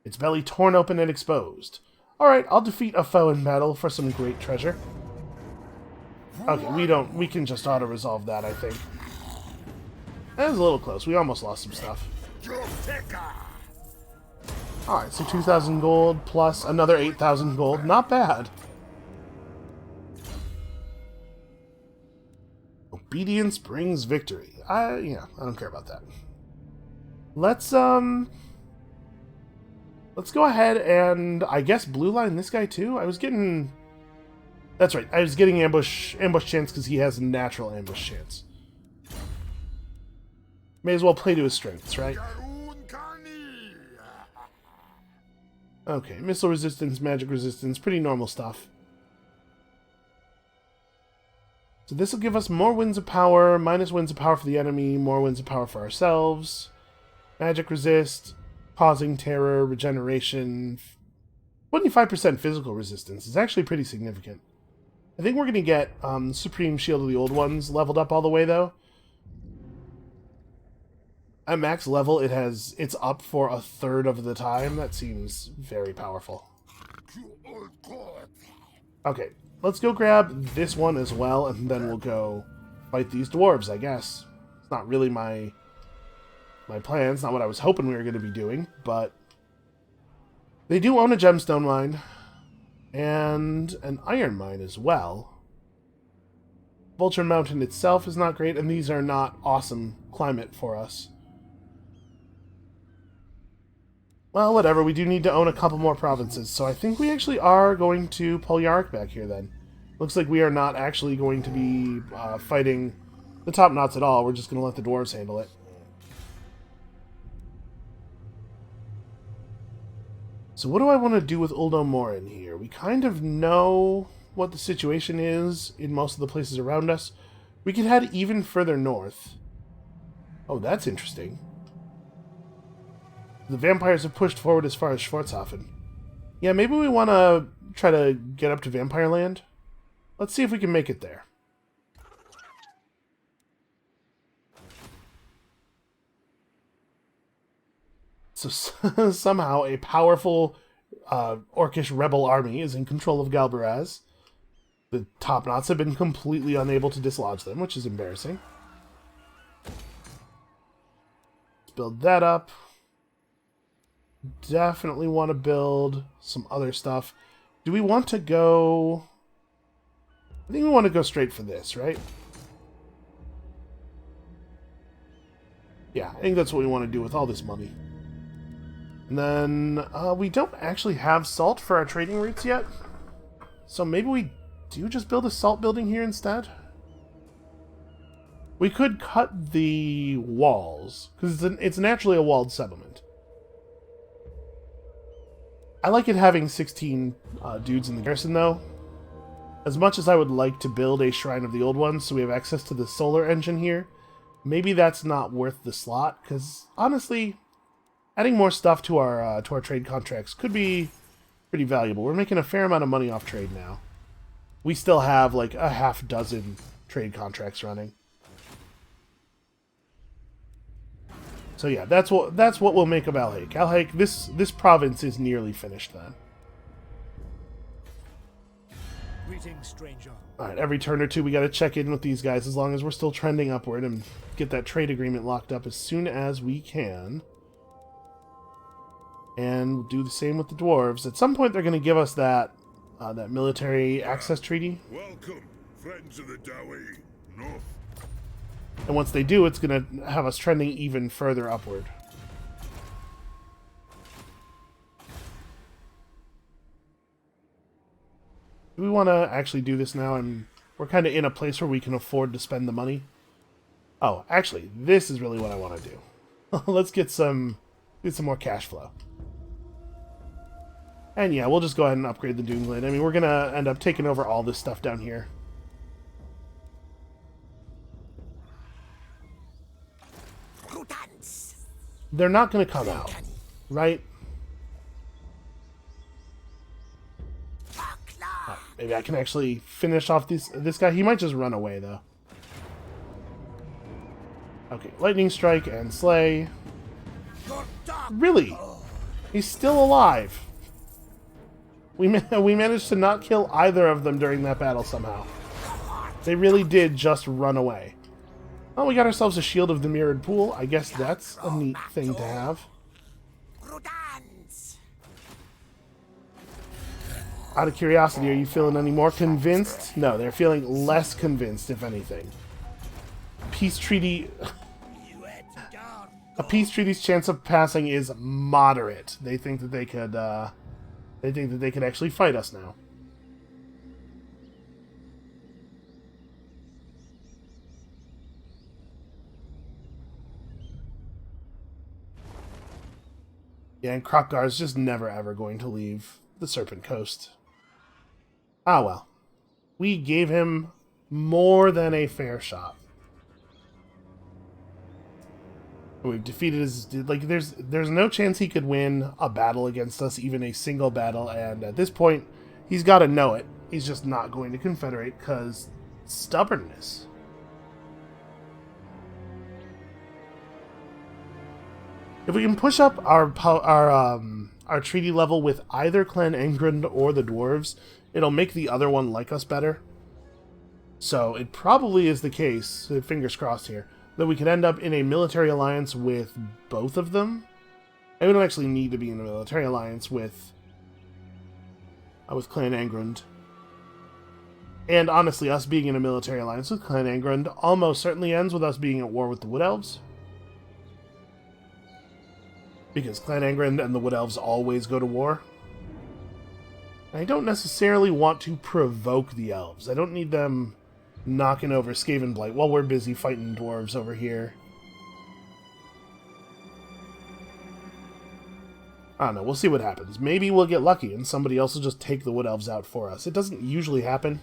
Speaker 1: Its belly torn open and exposed. Alright, I'll defeat a foe in battle for some great treasure. Okay, we can just auto-resolve that, I think. That was a little close. We almost lost some stuff. Alright, so 2,000 gold plus another 8,000 gold. Not bad. Obedience brings victory. Yeah, I don't care about that. Let's go ahead and, I guess, blue line this guy too? I was getting... That's right, I was getting ambush chance because he has a natural ambush chance. May as well play to his strengths, right? Okay, missile resistance, magic resistance, pretty normal stuff. So this will give us more winds of power, minus winds of power for the enemy, more winds of power for ourselves. Magic resist... Causing terror, regeneration, 25% physical resistance is actually pretty significant. I think we're going to get Supreme Shield of the Old Ones leveled up all the way, though. At max level, it's up for a third of the time. That seems very powerful. Okay, let's go grab this one as well, and then we'll go fight these dwarves, I guess. It's not really my plan. It's not what I was hoping we were going to be doing, but they do own a gemstone mine and an iron mine as well. Vulture Mountain itself is not great, and these are not awesome climate for us. Well, whatever. We do need to own a couple more provinces, so I think we actually are going to pull Yarrick back here then. Looks like we are not actually going to be fighting the top knots at all. We're just going to let the dwarves handle it. So what do I want to do with Uldomorin here? We kind of know what the situation is in most of the places around us. We could head even further north. Oh, that's interesting. The vampires have pushed forward as far as Schwarzhafen. Yeah, maybe we want to try to get up to Vampire Land. Let's see if we can make it there. So somehow a powerful Orcish rebel army is in control of Galbaraz. The Top-Knots have been completely unable to dislodge them, which is embarrassing. Let's build that up. Definitely want to build some other stuff. Do we want to go... I think we want to go straight for this, right? Yeah, I think that's what we want to do with all this money. And then we don't actually have salt for our trading routes yet. So maybe we do just build a salt building here instead? We could cut the walls, because it's naturally a walled settlement. I like it having 16 dudes in the garrison, though. As much as I would like to build a Shrine of the Old Ones so we have access to the solar engine here, maybe that's not worth the slot, because honestly, adding more stuff to our trade contracts could be pretty valuable. We're making a fair amount of money off trade now. We still have like a half dozen trade contracts running. So yeah, that's what we'll make of Alhaik. Alhaik, this province is nearly finished then.
Speaker 4: Greetings, stranger.
Speaker 1: Alright, every turn or two we gotta check in with these guys as long as we're still trending upward and get that trade agreement locked up as soon as we can. And we'll do the same with the dwarves. At some point they're gonna give us that that military access treaty.
Speaker 2: Welcome, friends of the Dawi. North.
Speaker 1: And once they do, it's going to have us trending even further upward. Do we want to actually do this now? And we're kind of in a place where we can afford to spend the money. Oh, actually, this is really what I want to do. Let's get some more cash flow. And yeah, we'll just go ahead and upgrade the Doomblade. I mean, we're going to end up taking over all this stuff down here. They're not going to come out, right? Maybe I can actually finish off this guy. He might just run away, though. Okay, Lightning Strike and Slay. Really? He's still alive. We managed to not kill either of them during that battle somehow. They really did just run away. Oh, we got ourselves a Shield of the Mirrored Pool. I guess that's a neat thing to have. Out of curiosity, are you feeling any more convinced? No, they're feeling less convinced, if anything. Peace treaty... A peace treaty's chance of passing is moderate. They think that they could, actually fight us now. Yeah, and Kroq-Gar is just never ever going to leave the Serpent Coast. Ah well. We gave him more than a fair shot. We've defeated his... Like, there's no chance he could win a battle against us, even a single battle, and at this point, he's got to know it. He's just not going to confederate, because stubbornness. If we can push up our treaty level with either Clan Angrund or the dwarves, it'll make the other one like us better. So it probably is the case, fingers crossed here, that we could end up in a military alliance with both of them. And we don't actually need to be in a military alliance with Clan Angrund. And honestly, us being in a military alliance with Clan Angrund almost certainly ends with us being at war with the Wood Elves. Because Clan Angrund and the Wood Elves always go to war. I don't necessarily want to provoke the Elves. I don't need them knocking over Skaven Blight while we're busy fighting dwarves over here. I don't know. We'll see what happens. Maybe we'll get lucky and somebody else will just take the Wood Elves out for us. It doesn't usually happen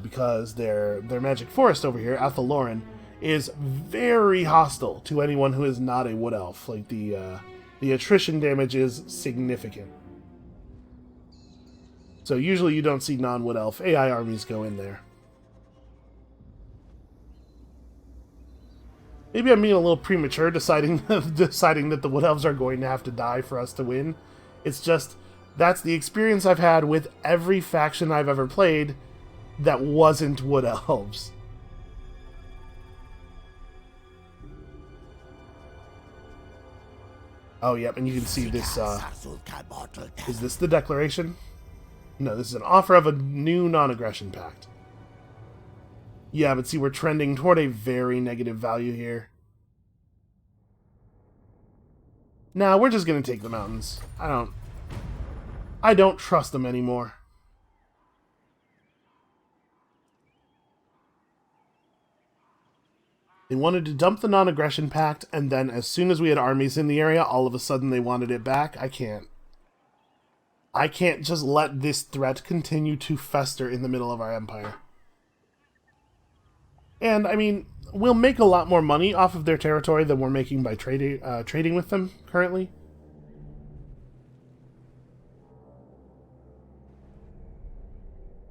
Speaker 1: because their magic forest over here, Athaloran, is very hostile to anyone who is not a Wood Elf. Like, the attrition damage is significant. So usually you don't see non-Wood Elf AI armies go in there. Maybe I'm being a little premature deciding that the Wood Elves are going to have to die for us to win. It's just, that's the experience I've had with every faction I've ever played that wasn't Wood Elves. Oh, yep, and you can see this, is this the declaration? No, this is an offer of a new non-aggression pact. Yeah, but see, we're trending toward a very negative value here. Nah, we're just gonna take the mountains. I don't trust them anymore. They wanted to dump the non-aggression pact, and then as soon as we had armies in the area, all of a sudden they wanted it back. I can't just let this threat continue to fester in the middle of our empire. And, I mean, we'll make a lot more money off of their territory than we're making by trading with them currently.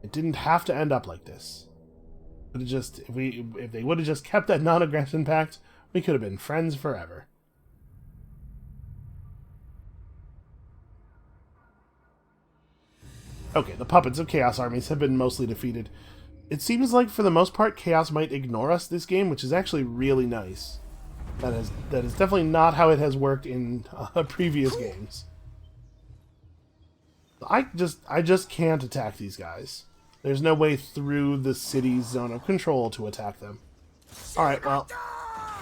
Speaker 1: It didn't have to end up like this. If they would have just kept that non-aggression pact, we could have been friends forever. Okay, the puppets of Chaos armies have been mostly defeated. It seems like, for the most part, Chaos might ignore us this game, which is actually really nice. That is definitely not how it has worked in previous games. I just can't attack these guys. There's no way through the city's zone of control to attack them. Alright, well,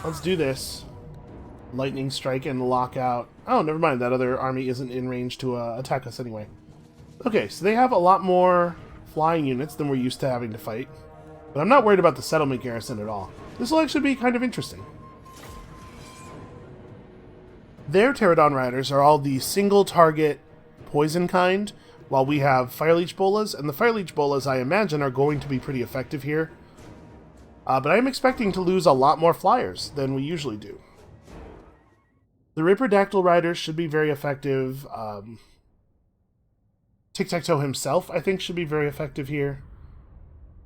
Speaker 1: let's do this. Lightning strike and lockout. Oh, never mind, that other army isn't in range to attack us anyway. Okay, so they have a lot more flying units than we're used to having to fight. But I'm not worried about the settlement garrison at all. This will actually be kind of interesting. Their Pterodon Riders are all the single target poison kind, while we have Fire Leech Bolas, and the Fire Leech Bolas, I imagine, are going to be pretty effective here. But I'm expecting to lose a lot more flyers than we usually do. The Ripperdactyl Riders should be very effective. Tiktaq'to himself, I think, should be very effective here.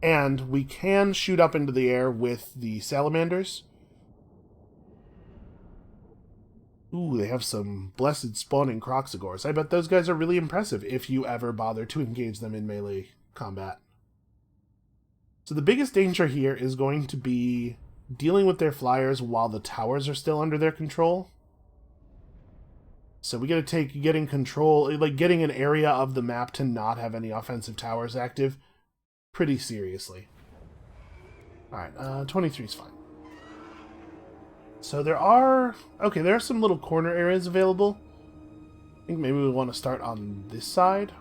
Speaker 1: And we can shoot up into the air with the Salamanders. Ooh, they have some Blessed Spawning Croxagores. I bet those guys are really impressive if you ever bother to engage them in melee combat. So the biggest danger here is going to be dealing with their flyers while the towers are still under their control. So we gotta take getting control, like getting an area of the map to not have any offensive towers active pretty seriously. Alright, 23 is fine. So there are some little corner areas available. I think maybe we want to start on this side.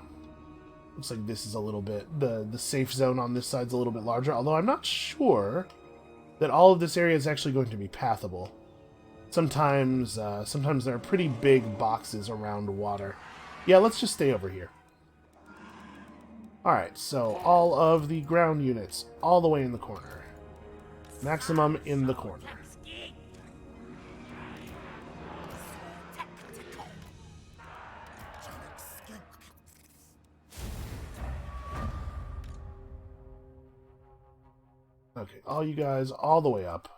Speaker 1: Looks like this is a little bit, the safe zone on this side's a little bit larger, although I'm not sure that all of this area is actually going to be pathable. Sometimes there are pretty big boxes around water. Yeah, let's just stay over here. Alright, so all of the ground units, all the way in the corner. Maximum in the corner. Okay, all you guys all the way up.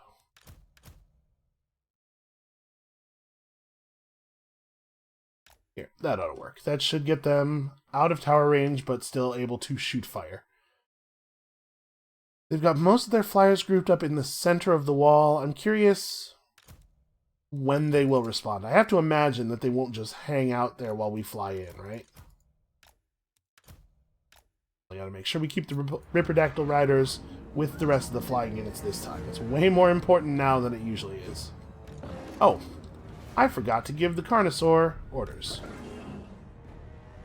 Speaker 1: Here, that ought to work. That should get them out of tower range, but still able to shoot fire. They've got most of their flyers grouped up in the center of the wall. I'm curious when they will respond. I have to imagine that they won't just hang out there while we fly in, right? I gotta make sure we keep the Ripperdactyl Riders with the rest of the flying units this time. It's way more important now than it usually is. Oh, I forgot to give the Carnosaur orders.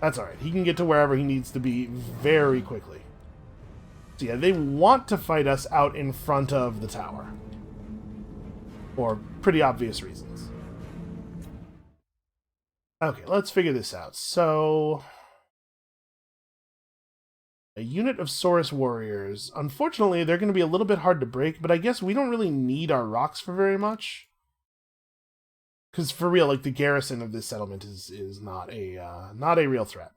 Speaker 1: That's alright. He can get to wherever he needs to be very quickly. So yeah, they want to fight us out in front of the tower. For pretty obvious reasons. Okay, let's figure this out. So, a unit of Saurus warriors. Unfortunately, they're going to be a little bit hard to break, but I guess we don't really need our rocks for very much. Because for real, like, the garrison of this settlement is not a real threat.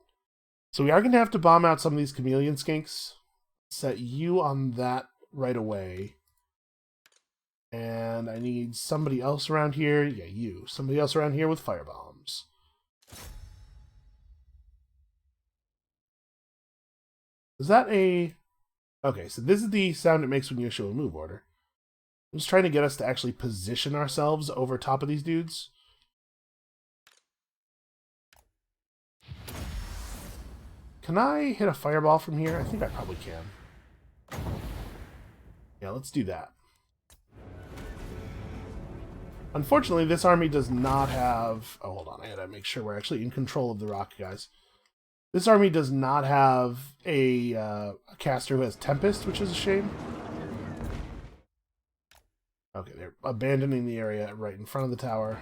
Speaker 1: So we are going to have to bomb out some of these chameleon skinks. Set you on that right away. And I need somebody else around here. Yeah, you. Somebody else around here with firebombs. Is that a... Okay, so this is the sound it makes when you issue a move order. I'm just trying to get us to actually position ourselves over top of these dudes. Can I hit a fireball from here? I think I probably can. Yeah, let's do that. Unfortunately, this army does not have... Oh, hold on. I gotta make sure we're actually in control of the rock, guys. This army does not have a caster who has Tempest, which is a shame. Okay, they're abandoning the area right in front of the tower.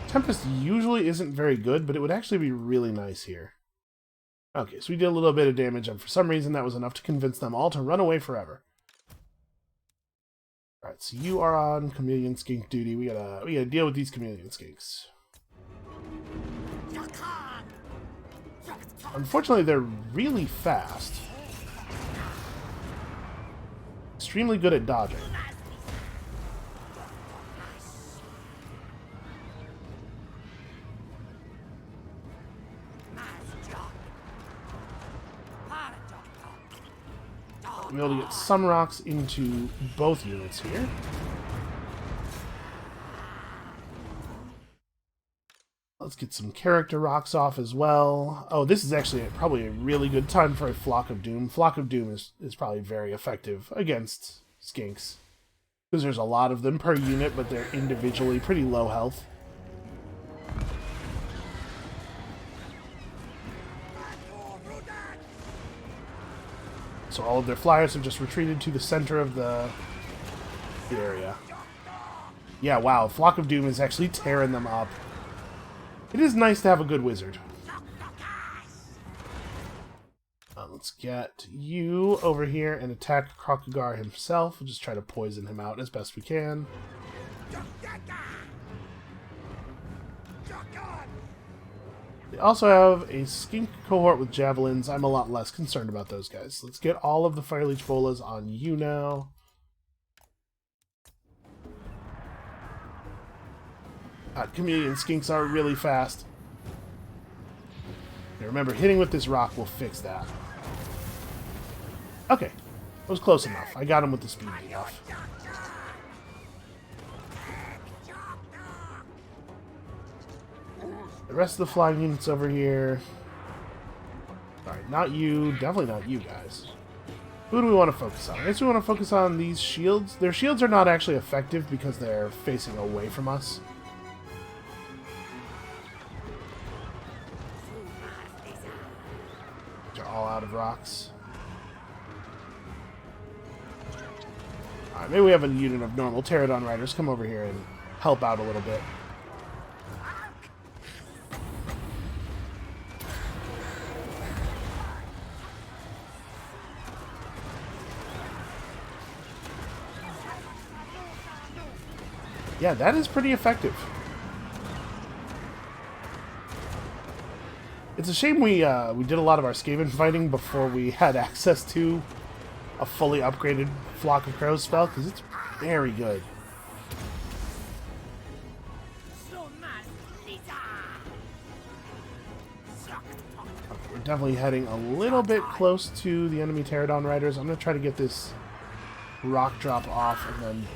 Speaker 1: Tempest usually isn't very good, but it would actually be really nice here. Okay, so we did a little bit of damage, and for some reason that was enough to convince them all to run away forever. Alright, so you are on chameleon skink duty. We gotta deal with these chameleon skinks. Unfortunately, they're really fast. Extremely good at dodging. I'm able to get some rocks into both units here. Let's get some character rocks off as well. Oh, this is actually probably a really good time for a Flock of Doom. Flock of Doom is probably very effective against skinks. Because there's a lot of them per unit, but they're individually pretty low health. So all of their flyers have just retreated to the center of the area. Yeah, wow. Flock of Doom is actually tearing them up. It is nice to have a good wizard. Let's get you over here and attack Krokagar himself. We'll just try to poison him out as best we can. They also have a skink cohort with javelins. I'm a lot less concerned about those guys. Let's get all of the Fire Leech Bolas on you now. Chameleon skinks are really fast. Now remember, hitting with this rock will fix that. Okay, it was close enough. I got him with the speed enough. The rest of the flying units over here. Alright, not you. Definitely not you guys. Who do we want to focus on? I guess we want to focus on these shields. Their shields are not actually effective because they're facing away from us. They're all out of rocks. Alright, maybe we have a unit of normal Pterodon riders come over here and help out a little bit. Yeah, that is pretty effective. It's a shame we did a lot of our Skaven fighting before we had access to a fully upgraded Flock of Crows spell, because it's very good. Okay, we're definitely heading a little bit close to the enemy Pterodon riders. I'm going to try to get this rock drop off and then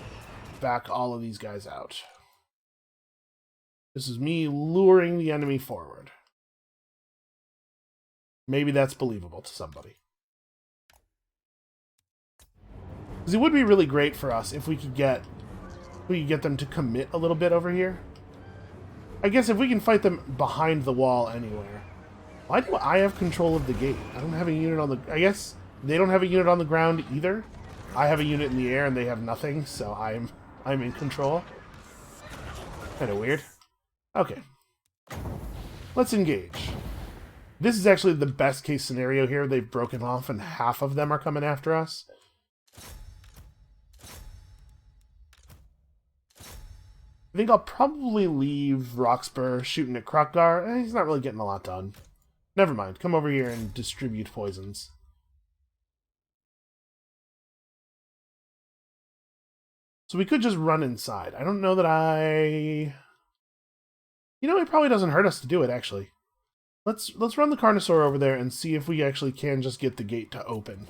Speaker 1: back all of these guys out. This is me luring the enemy forward. Maybe that's believable to somebody. Because it would be really great for us if we could get them to commit a little bit over here. I guess if we can fight them behind the wall anywhere. Why do I have control of the gate? I don't have a unit on the... I guess they don't have a unit on the ground either. I have a unit in the air and they have nothing, so I'm in control. Kind of weird. Okay. Let's engage. This is actually the best case scenario here. They've broken off and half of them are coming after us. I think I'll probably leave Roxburgh shooting at Krokgar. He's not really getting a lot done. Never mind. Come over here and distribute poisons. So we could just run inside. I don't know that I... You know, it probably doesn't hurt us to do it, actually. Let's run the Carnosaur over there and see if we actually can just get the gate to open.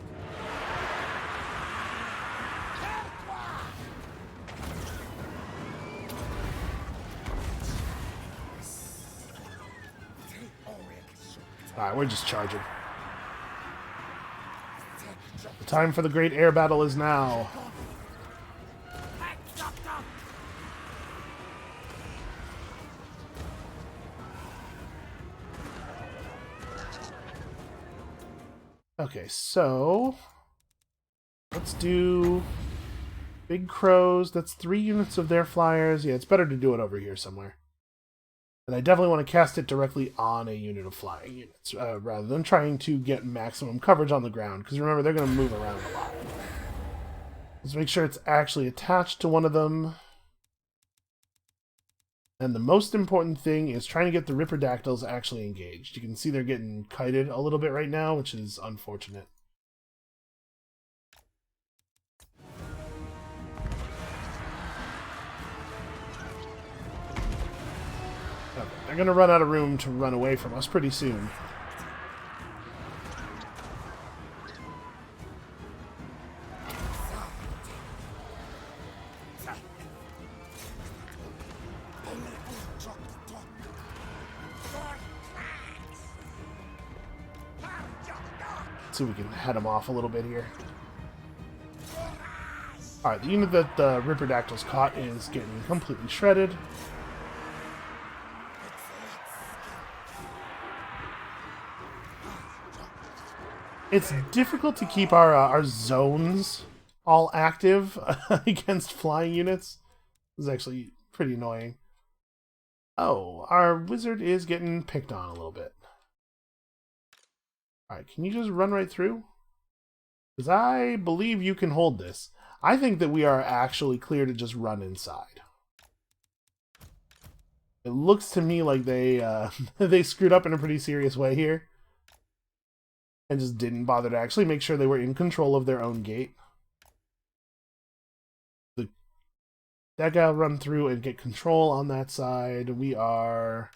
Speaker 1: Alright, we're just charging. The time for the great air battle is now. Okay, so let's do big crows. That's 3 units of their flyers. Yeah, it's better to do it over here somewhere. And I definitely want to cast it directly on a unit of flying units, rather than trying to get maximum coverage on the ground. Because remember, they're going to move around a lot. Let's make sure it's actually attached to one of them. And the most important thing is trying to get the Ripperdactyls actually engaged. You can see they're getting kited a little bit right now, which is unfortunate. Okay, they're going to run out of room to run away from us pretty soon. See if we can head them off a little bit here. Alright, the unit that the Ripperdactyls caught is getting completely shredded. It's difficult to keep our zones all active against flying units. This is actually pretty annoying. Oh, our wizard is getting picked on a little bit. Alright, can you just run right through? Because I believe you can hold this. I think that we are actually clear to just run inside. It looks to me like they they screwed up in a pretty serious way here. And just didn't bother to actually make sure they were in control of their own gate. That guy will run through and get control on that side. We are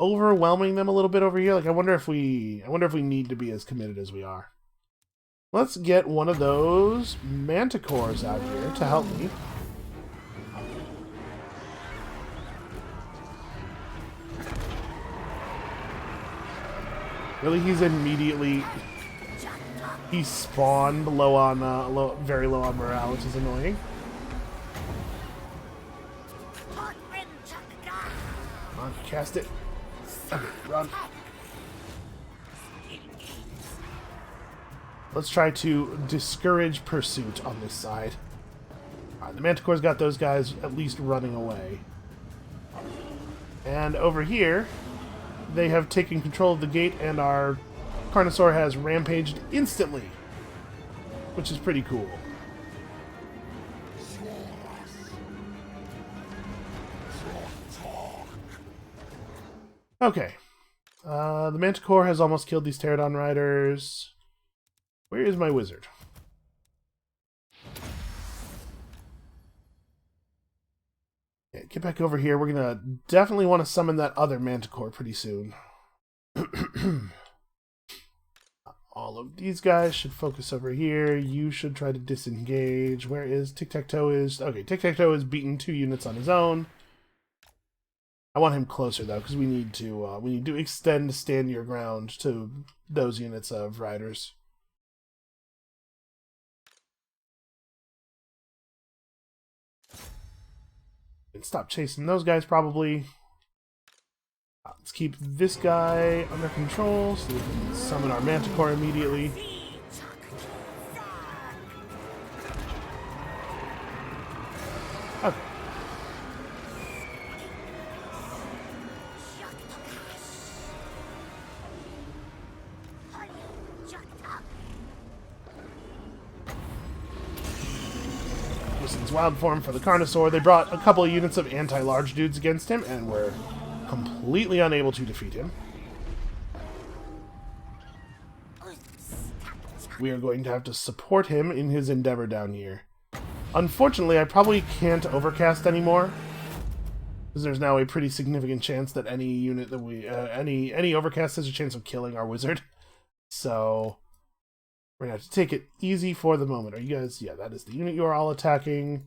Speaker 1: overwhelming them a little bit over here. Like I wonder if we need to be as committed as we are. Let's get one of those manticores out here to help me. Really, he spawned low on very low on morale, which is annoying. Come on, cast it. Okay, run. Let's try to discourage pursuit on this side. Alright, the Manticore's got those guys at least running away. And over here, they have taken control of the gate, and our Carnosaur has rampaged instantly, which is pretty cool. Okay. The Manticore has almost killed these Pterodon Riders. Where is my wizard? Yeah, get back over here. We're going to definitely want to summon that other Manticore pretty soon. All of these guys should focus over here. You should try to disengage. Where is Tiktaq'to is? Okay, Tiktaq'to has beaten 2 units on his own. I want him closer though, because we need to extend stand your ground to those units of riders. And stop chasing those guys probably. Let's keep this guy under control so we can summon our Manticore immediately. Okay. Jason's wild form for the Carnosaur. They brought a couple of units of anti-large dudes against him, and were completely unable to defeat him. We are going to have to support him in his endeavor down here. Unfortunately, I probably can't overcast anymore, because there's now a pretty significant chance that any unit that we any overcast has a chance of killing our wizard. So we're gonna have to take it easy for the moment. Are you guys? Yeah, that is the unit you are all attacking.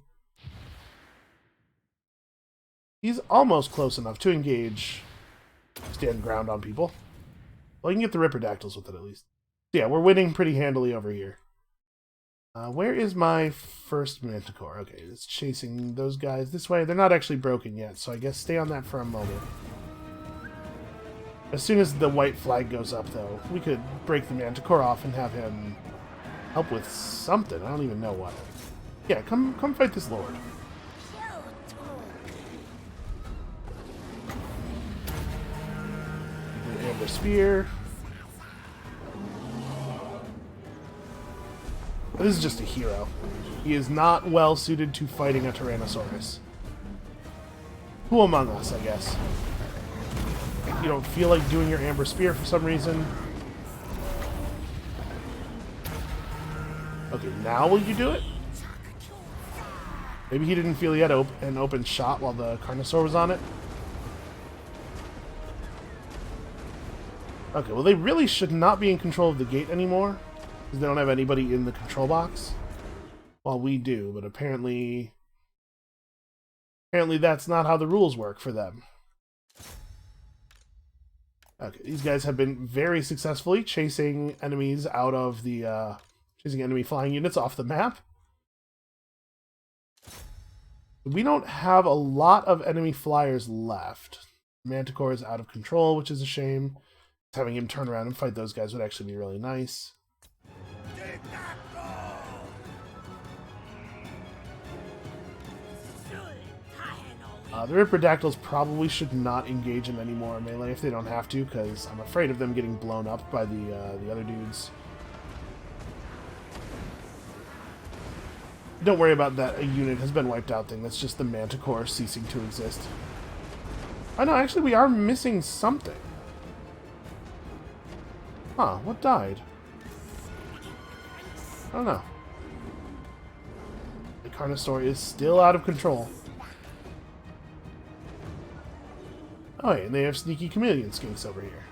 Speaker 1: He's almost close enough to engage, stand ground on people. Well, you can get the Ripperdactyls with it at least. Yeah, we're winning pretty handily over here. Where is my first Manticore? Okay, it's chasing those guys this way. They're not actually broken yet, so I guess stay on that for a moment. As soon as the white flag goes up, though, we could break the Manticore off and have him help with something. I don't even know what. Yeah, come fight this lord. The Amber Spear. This is just a hero. He is not well suited to fighting a Tyrannosaurus. Who among us, I guess? You don't feel like doing your Amber Spear for some reason. Okay, now will you do it? Maybe he didn't feel he had an open shot while the Carnosaur was on it. Okay, well they really should not be in control of the gate anymore, because they don't have anybody in the control box. Well, we do, but apparently that's not how the rules work for them. Okay, these guys have been very successfully chasing enemies out of the, chasing enemy flying units off the map. We don't have a lot of enemy flyers left. Manticore is out of control, which is a shame. Having him turn around and fight those guys would actually be really nice. The Ripperdactyls probably should not engage in any more melee if they don't have to, because I'm afraid of them getting blown up by the other dudes. Don't worry about that. A unit has been wiped out thing. That's just the Manticore ceasing to exist. Oh no, actually we are missing something. Huh, what died? I don't know. The Carnosaur is still out of control. Oh, yeah, and they have sneaky chameleon skinks over here.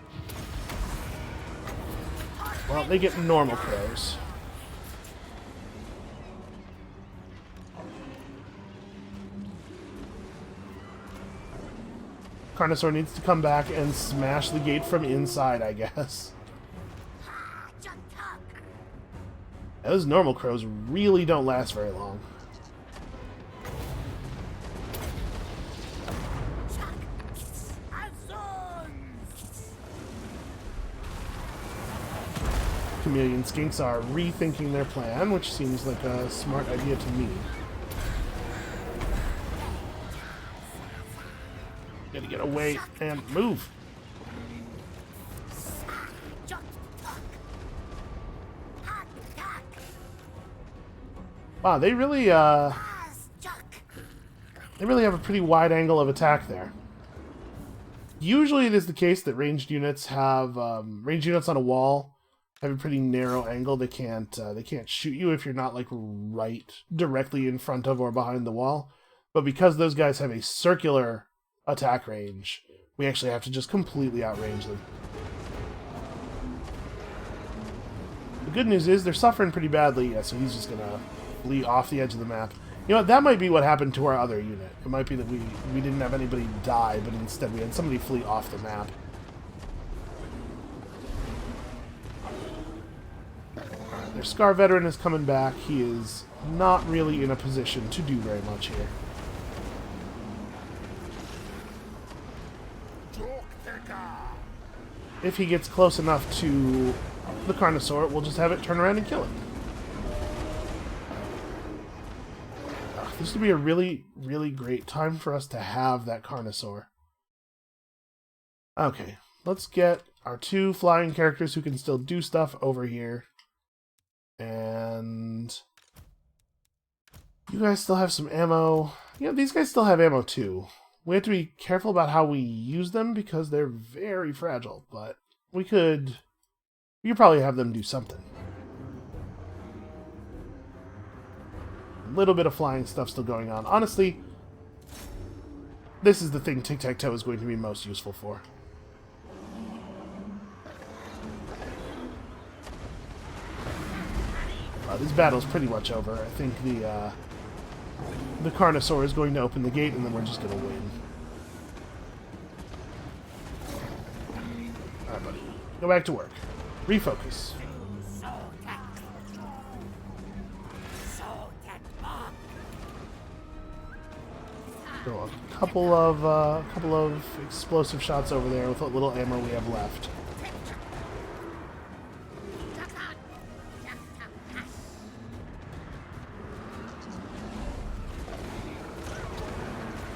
Speaker 1: Well, they get normal crows. Carnosaur needs to come back and smash the gate from inside, I guess. Those normal crows really don't last very long. Chameleon skinks are rethinking their plan, which seems like a smart idea to me. Gotta get away and move. Wow, they really have a pretty wide angle of attack there. Usually it is the case that ranged units have ranged units on a wall have a pretty narrow angle. They can't shoot you if you're not like right directly in front of or behind the wall. But because those guys have a circular attack range, we actually have to just completely outrange them. The good news is they're suffering pretty badly. Yeah, so he's just gonna flee off the edge of the map. You know what, that might be what happened to our other unit. It might be that we didn't have anybody die, but instead we had somebody flee off the map. Their Scar Veteran is coming back. He is not really in a position to do very much here. If he gets close enough to the Carnosaur, we'll just have it turn around and kill it. This would be a really, really great time for us to have that Carnosaur. Okay, let's get our two flying characters who can still do stuff over here. And You guys still have some ammo. You know, these guys still have ammo too. We have to be careful about how we use them because they're very fragile, but we could probably have them do something. A little bit of flying stuff still going on. Honestly, this is the thing Tic-Tac-Toe is going to be most useful for. This battle's pretty much over. I think the Carnosaur is going to open the gate, and then we're just going to win. Alright, buddy. Go back to work. Refocus. Throw a couple of explosive shots over there with what little ammo we have left.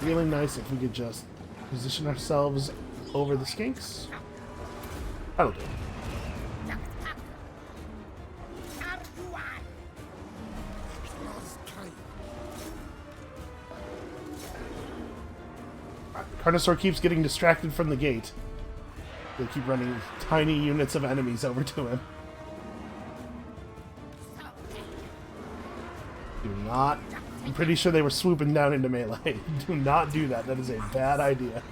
Speaker 1: Really nice if we could just position ourselves over the skinks. That'll do. Carnosaur keeps getting distracted from the gate. They keep running tiny units of enemies over to him. Do not... I'm pretty sure they were swooping down into melee. Do not do that. That is a bad idea.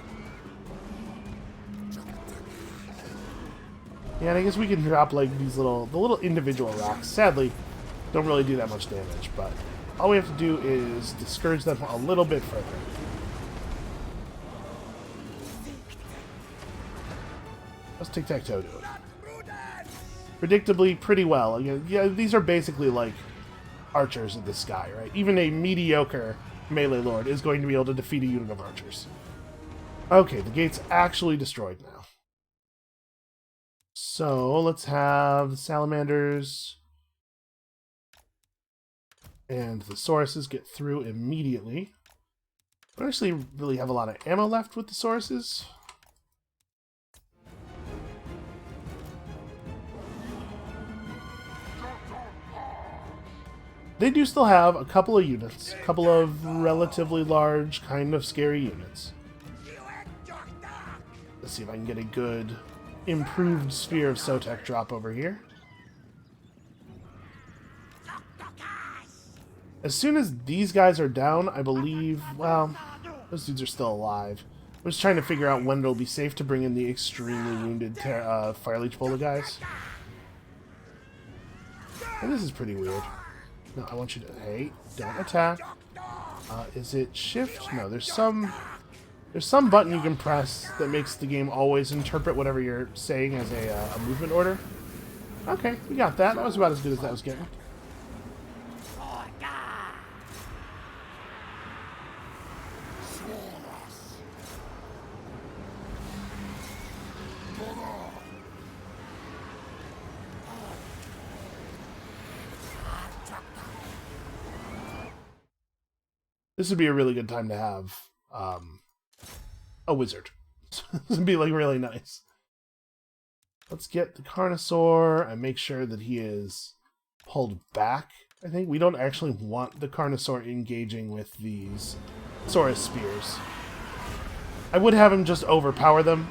Speaker 1: Yeah, and I guess we can drop like the little individual rocks. Sadly, don't really do that much damage, but all we have to do is discourage them a little bit further. How's Tic-Tac-Toe doing? Predictably, pretty well. Yeah, these are basically like archers in the sky, right? Even a mediocre melee lord is going to be able to defeat a unit of archers. Okay, the gate's actually destroyed now. So, let's have the salamanders and the sauruses get through immediately. I don't actually really have a lot of ammo left with the sauruses. They do still have a couple of units, a couple of relatively large, kind of scary units. Let's see if I can get a good, improved Sphere of Sotek drop over here. As soon as these guys are down, I believe, well, those dudes are still alive. I'm just trying to figure out when it'll be safe to bring in the extremely wounded Fire Leech Bola guys. And this is pretty weird. No, I want you to... Hey, don't attack. Is it shift? No, there's some button you can press that makes the game always interpret whatever you're saying as a movement order. Okay, we got that. That was about as good as that was getting. This would be a really good time to have a wizard. This would be like really nice. Let's get the Carnosaur and make sure that he is pulled back. I think we don't actually want the Carnosaur engaging with these Saurus spears. I would have him just overpower them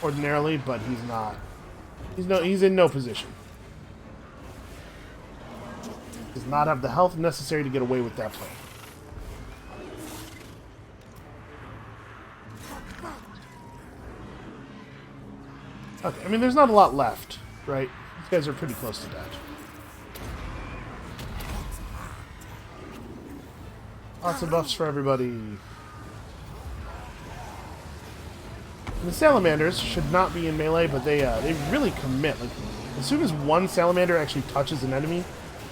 Speaker 1: ordinarily, but he's not. He's in no position. Does not have the health necessary to get away with that play. Okay, I mean, there's not a lot left, right? These guys are pretty close to dead. Lots of buffs for everybody. And the salamanders should not be in melee, but they really commit. Like, as soon as one salamander actually touches an enemy,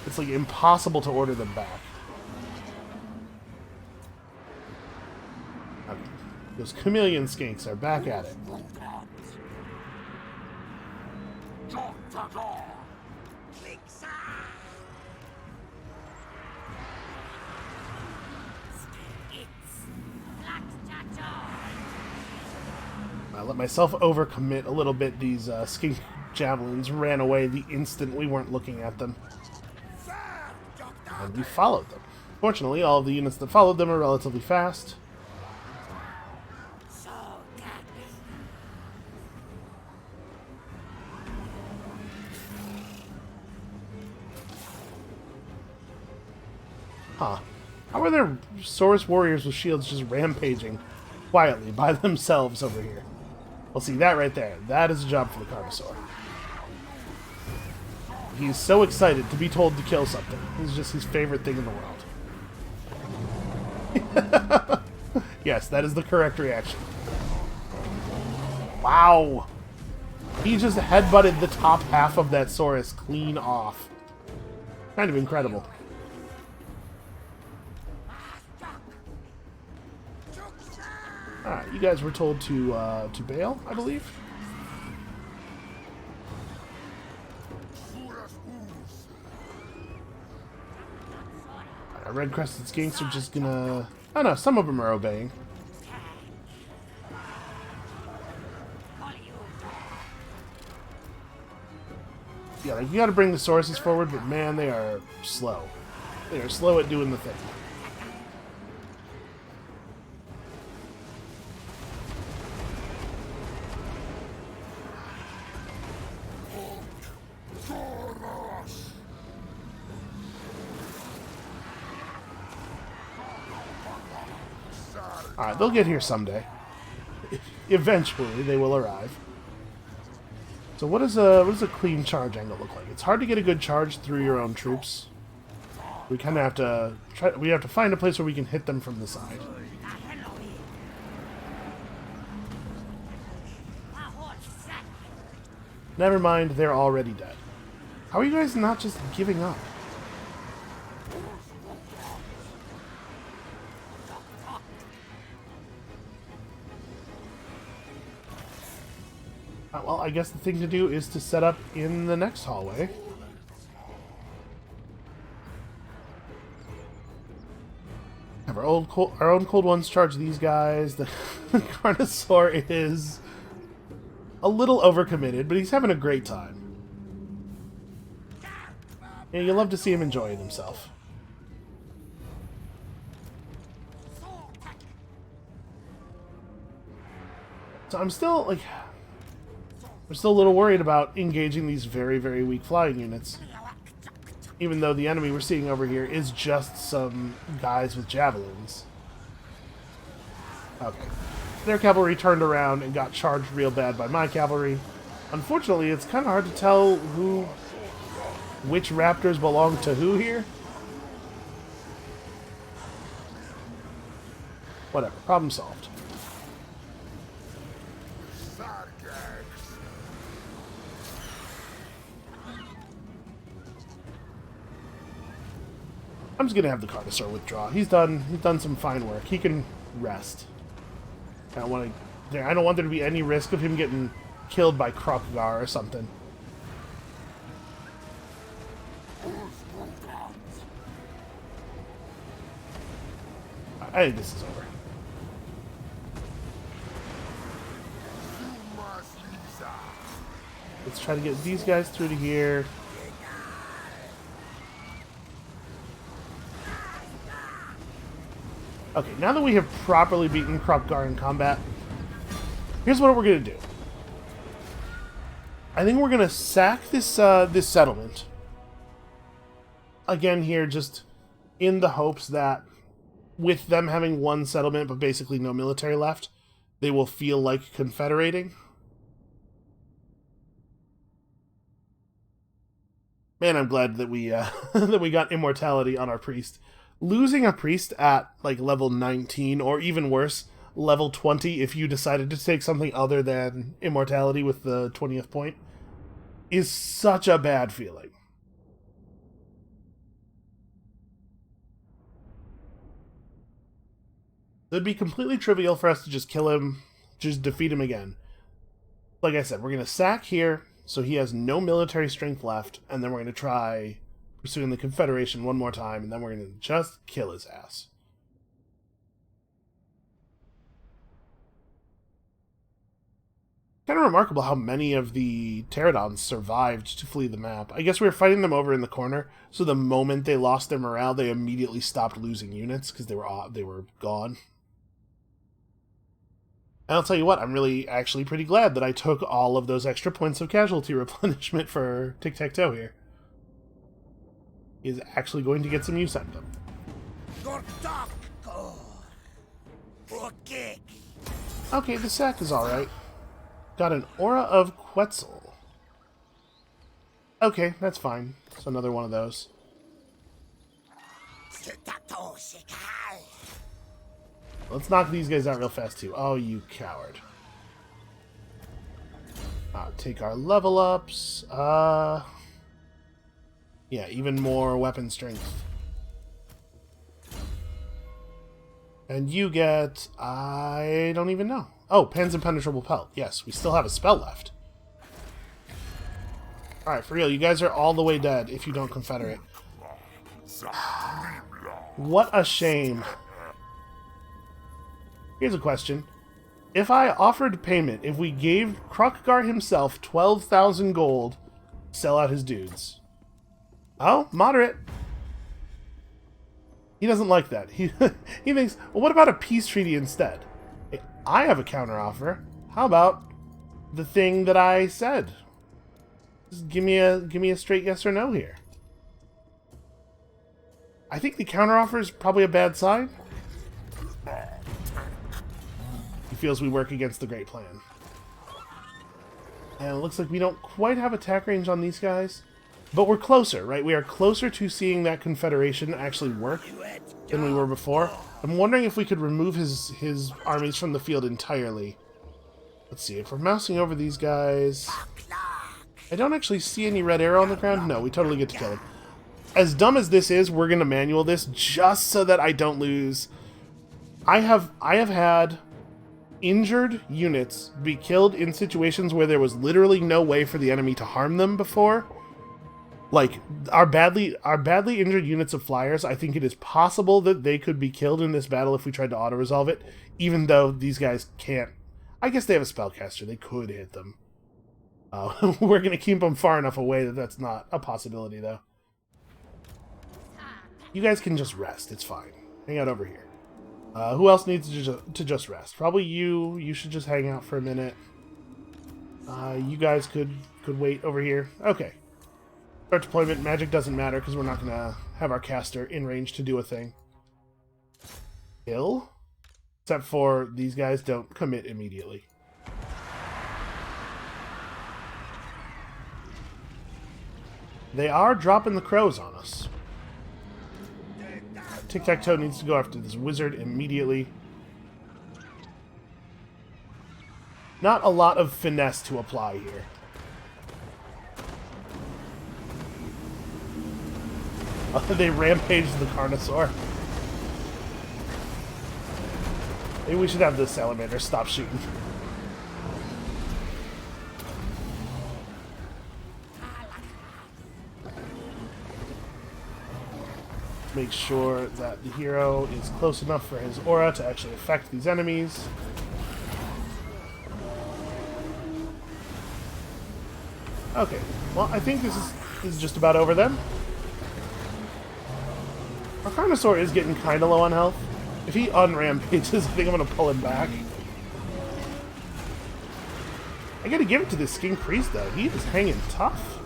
Speaker 1: it's like impossible to order them back. Okay. Those chameleon skinks are back at it. I let myself overcommit a little bit. These skink javelins ran away the instant we weren't looking at them. And we followed them. Fortunately, all of the units that followed them are relatively fast. Huh. How are there Saurus warriors with shields just rampaging quietly by themselves over here? Well, see, that right there. That is a job for the Carnosaur. He's so excited to be told to kill something. It's just his favorite thing in the world. Yes, that is the correct reaction. Wow! He just headbutted the top half of that Saurus clean off. Kind of incredible. Alright, you guys were told to bail, I believe. Our red-crested skinks are just gonna... Oh no, some of them are obeying. Yeah, like, you gotta bring the sources forward, but man, they are slow. They are slow at doing the thing. Alright, they'll get here someday. Eventually, they will arrive. So what does a clean charge angle look like? It's hard to get a good charge through your own troops. We kind of have to try. We have to find a place where we can hit them from the side. Never mind, they're already dead. How are you guys not just giving up? Well, I guess the thing to do is to set up in the next hallway. Have our own cold ones charge these guys. The Carnosaur is a little overcommitted, but he's having a great time. Yeah, you love to see him enjoying himself. So I'm still, like... We're still a little worried about engaging these very, very weak flying units. Even though the enemy we're seeing over here is just some guys with javelins. Okay. Their cavalry turned around and got charged real bad by my cavalry. Unfortunately, it's kind of hard to tell which raptors belong to who here. Whatever, problem solved. I'm just gonna have the Carnosaur withdraw. He's done some fine work. He can rest. I don't want there to be any risk of him getting killed by Krokgar or something. I think this is over. Let's try to get these guys through to here. Okay, now that we have properly beaten Krokgar in combat, here's what we're going to do. I think we're going to sack this this settlement. Again here, just in the hopes that with them having one settlement but basically no military left, they will feel like confederating. Man, I'm glad that we that we got immortality on our priest. Losing a priest at, like, level 19, or even worse, level 20, if you decided to take something other than immortality with the 20th point, is such a bad feeling. It'd be completely trivial for us to just kill him, just defeat him again. Like I said, we're going to sack here, so he has no military strength left, and then we're going to try pursuing the Confederation one more time, and then we're going to just kill his ass. Kind of remarkable how many of the pterodons survived to flee the map. I guess we were fighting them over in the corner, so the moment they lost their morale, they immediately stopped losing units because they were gone. And I'll tell you what, I'm really actually pretty glad that I took all of those extra points of casualty replenishment for Tic-Tac-Toe here. He is actually going to get some use out of them. Okay, the sack is alright. Got an Aura of Quetzal. Okay, that's fine. So another one of those. Let's knock these guys out real fast, too. Oh, you coward. Take our level ups. Yeah, even more weapon strength. And you get... I don't even know. Oh, Pan's Impenetrable Pelt. Yes, we still have a spell left. Alright, for real, you guys are all the way dead if you don't Confederate. What a shame. Here's a question. If I offered payment, if we gave Kroq-Gar himself 12,000 gold, sell out his dudes. Oh, moderate. He doesn't like that. He thinks, well, what about a peace treaty instead? Hey, I have a counteroffer. How about the thing that I said? Just give me a straight yes or no here. I think the counteroffer is probably a bad sign. He feels we work against the Great Plan. And it looks like we don't quite have attack range on these guys. But we're closer, right? We are closer to seeing that Confederation actually work than we were before. I'm wondering if we could remove his armies from the field entirely. Let's see, if we're mousing over these guys... I don't actually see any red arrow on the ground. No, we totally get to kill him. As dumb as this is, we're going to manual this just so that I don't lose. I have had injured units be killed in situations where there was literally no way for the enemy to harm them before. Like, our badly injured units of flyers, I think it is possible that they could be killed in this battle if we tried to auto-resolve it, even though these guys can't. I guess they have a spellcaster. They could hit them. We're going to keep them far enough away that that's not a possibility, though. You guys can just rest. It's fine. Hang out over here. Who else needs to just rest? Probably you. You should just hang out for a minute. You guys could wait over here. Okay. Start deployment. Magic doesn't matter because we're not going to have our caster in range to do a thing. Kill? Except for these guys don't commit immediately. They are dropping the crows on us. Tic-Tac-Toe needs to go after this wizard immediately. Not a lot of finesse to apply here. They rampaged the Carnosaur. Maybe we should have the salamander stop shooting. Make sure that the hero is close enough for his aura to actually affect these enemies. Okay, well, I think this is just about over then. Our Carnosaur is getting kind of low on health. If he unrampages, I think I'm going to pull him back. I gotta give it to this Skink Priest, though. He is hanging tough.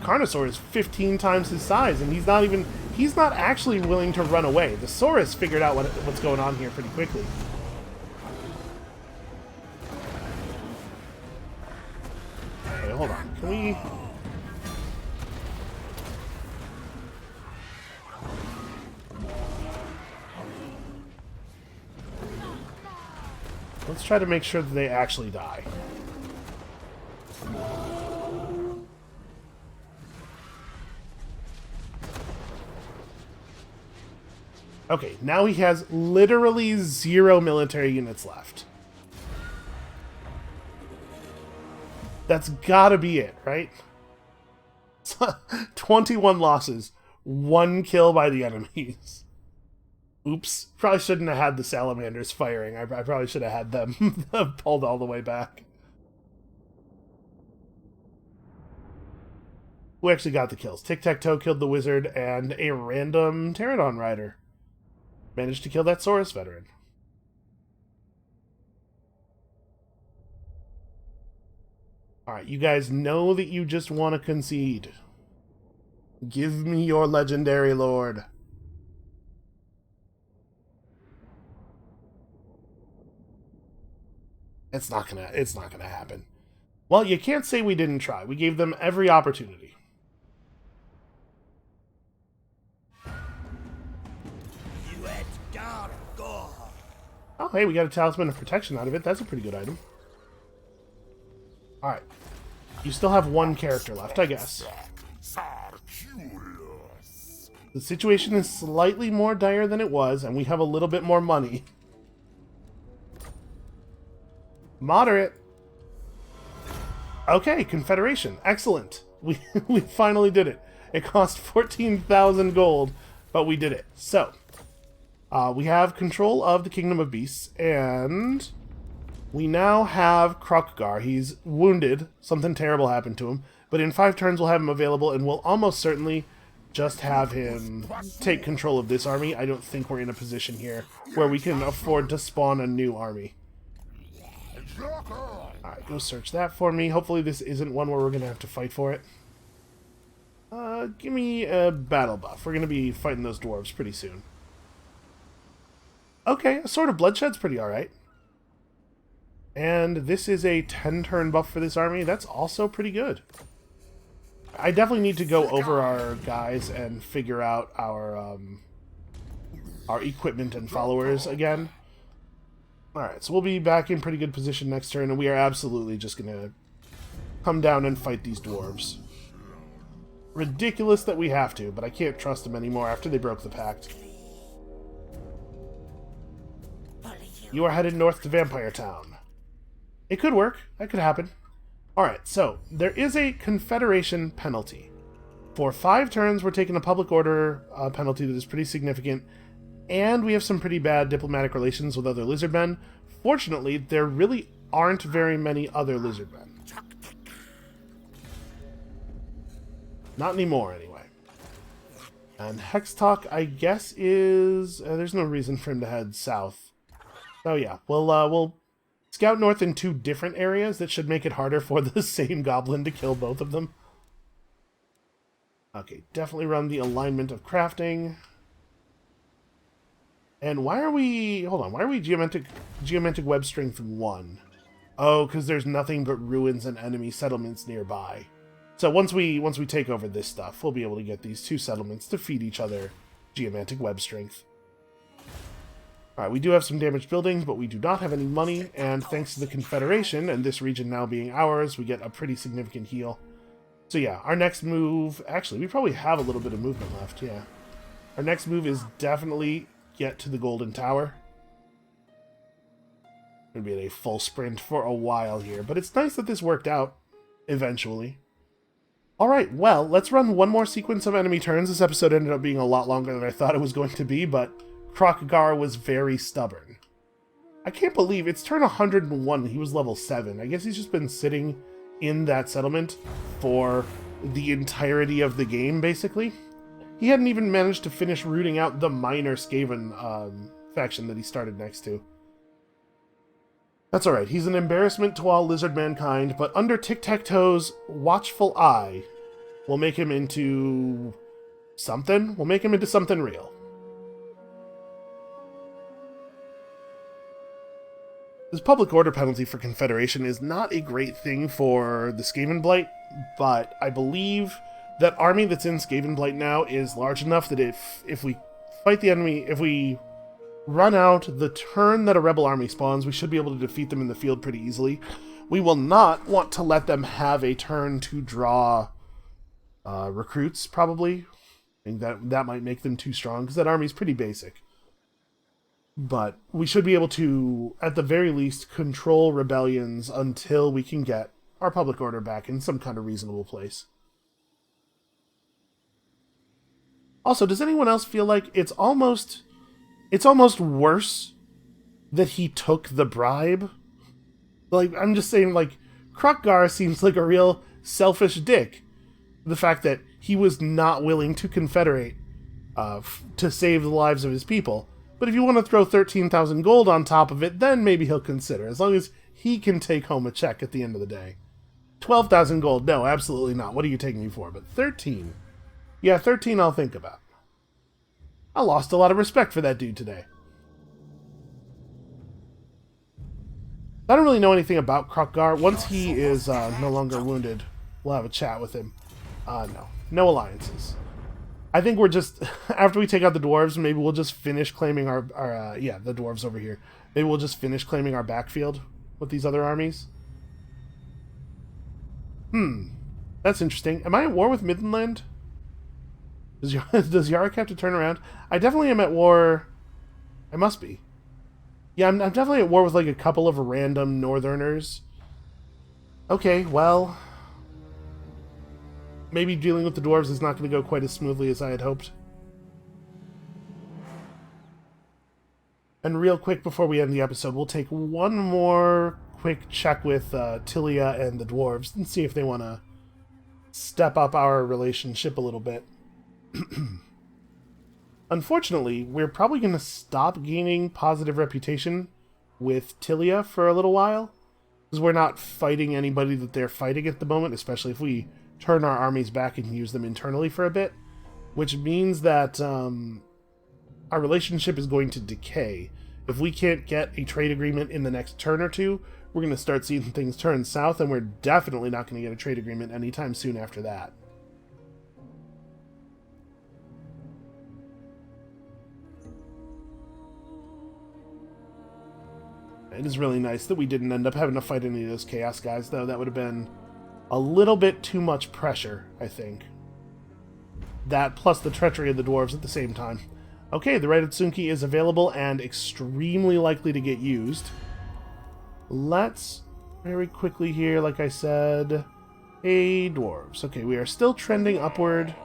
Speaker 1: Carnosaur is 15 times his size, and he's not actually willing to run away. The Saurus figured out what's going on here pretty quickly. Okay, hold on. Can we... Let's try to make sure that they actually die. Okay, now he has literally 0 military units left. That's gotta be it, right? 21 losses, 1 kill by the enemies. Oops. Probably shouldn't have had the salamanders firing. I probably should have had them pulled all the way back. Who actually got the kills? Tic-Tac-Toe killed the wizard, and a random pterodon rider managed to kill that Saurus veteran. Alright, you guys know that you just want to concede. Give me your legendary lord. It's not gonna happen. Well, you can't say we didn't try. We gave them every opportunity. Oh, hey, we got a Talisman of Protection out of it. That's a pretty good item. Alright. You still have one character left, I guess. The situation is slightly more dire than it was, and we have a little bit more money. Moderate. Okay, Confederation. Excellent. We finally did it. It cost 14,000 gold, but we did it. So, we have control of the Kingdom of Beasts, and we now have Kroq-Gar. He's wounded. Something terrible happened to him. But in 5 turns, we'll have him available, and we'll almost certainly just have him take control of this army. I don't think we're in a position here where we can afford to spawn a new army. Alright, go search that for me. Hopefully this isn't one where we're going to have to fight for it. Give me a battle buff. We're going to be fighting those dwarves pretty soon. Okay, a Sword of Bloodshed's pretty alright. And this is a 10-turn buff for this army. That's also pretty good. I definitely need to go over our guys and figure out our equipment and followers again. Alright, so we'll be back in pretty good position next turn, and we are absolutely just going to come down and fight these dwarves. Ridiculous that we have to, but I can't trust them anymore after they broke the pact. You are headed north to Vampire Town. It could work. That could happen. Alright, so there is a Confederation penalty. For 5 turns, we're taking a public order penalty that is pretty significant, and we have some pretty bad diplomatic relations with other lizardmen. Fortunately, there really aren't very many other lizardmen. Not anymore, anyway. And Hextalk, I guess, is... there's no reason for him to head south. So yeah, we'll scout north in 2 different areas. That should make it harder for the same goblin to kill both of them. Okay, definitely run the alignment of crafting. And why are we... hold on, why are we geomantic web strength 1? Oh, because there's nothing but ruins and enemy settlements nearby. So once we take over this stuff, we'll be able to get these 2 settlements to feed each other geomantic web strength. Alright, we do have some damaged buildings, but we do not have any money, and thanks to the Confederation, and this region now being ours, we get a pretty significant heal. So yeah, our next move... actually, we probably have a little bit of movement left, yeah. Our next move is definitely get to the Golden Tower. We're going to be at a full sprint for a while here, but it's nice that this worked out, eventually. Alright, well, let's run one more sequence of enemy turns. This episode ended up being a lot longer than I thought it was going to be, but Kroq-Gar was very stubborn. I can't believe it's turn 101. He was level 7. I guess he's just been sitting in that settlement for the entirety of the game, basically. He hadn't even managed to finish rooting out the minor Skaven faction that he started next to. That's alright. He's an embarrassment to all lizard mankind, but under Tic-Tac-Toe's watchful eye, we'll make him into something. We'll make him into something real. This public order penalty for Confederation is not a great thing for the Skaven Blight, but I believe that army that's in Skaven Blight now is large enough that if we fight the enemy, if we run out the turn that a rebel army spawns, we should be able to defeat them in the field pretty easily. We will not want to let them have a turn to draw recruits, probably. I think that might make them too strong, because that army's pretty basic. But we should be able to, at the very least, control rebellions until we can get our public order back in some kind of reasonable place. Also, does anyone else feel like it's almost it's almost worse that he took the bribe. Like, I'm just saying, like, Krukgar seems like a real selfish dick. The fact that he was not willing to confederate to save the lives of his people. But if you want to throw 13,000 gold on top of it, then maybe he'll consider, as long as he can take home a check at the end of the day. 12,000 gold, no, absolutely not. What are you taking me for? But 13. Yeah, 13 I'll think about. I lost a lot of respect for that dude today. I don't really know anything about Krukgar. Once he is no longer wounded, we'll have a chat with him. No alliances. I think we're just, after we take out the dwarves, maybe we'll just finish claiming the dwarves over here. Maybe we'll just finish claiming our backfield with these other armies. That's interesting. Am I at war with Midland? Does Yarrick have to turn around? I definitely am at war. I must be. Yeah, I'm definitely at war with like a couple of random northerners. Okay, well, maybe dealing with the dwarves is not going to go quite as smoothly as I had hoped. And real quick before we end the episode, we'll take one more quick check with Tilia and the dwarves and see if they want to step up our relationship a little bit. Unfortunately, we're probably going to stop gaining positive reputation with Tilia for a little while, because we're not fighting anybody that they're fighting at the moment, especially if we turn our armies back and use them internally for a bit, which means that our relationship is going to decay. If we can't get a trade agreement in the next turn or two, we're going to start seeing things turn south, and we're definitely not going to get a trade agreement anytime soon after that. It is really nice that we didn't end up having to fight any of those Chaos guys, though. That would have been a little bit too much pressure, I think. That plus the treachery of the dwarves at the same time. Okay, the Raidotsunki is available and extremely likely to get used. Let's very quickly here, like I said, hey, dwarves. Okay, we are still trending upward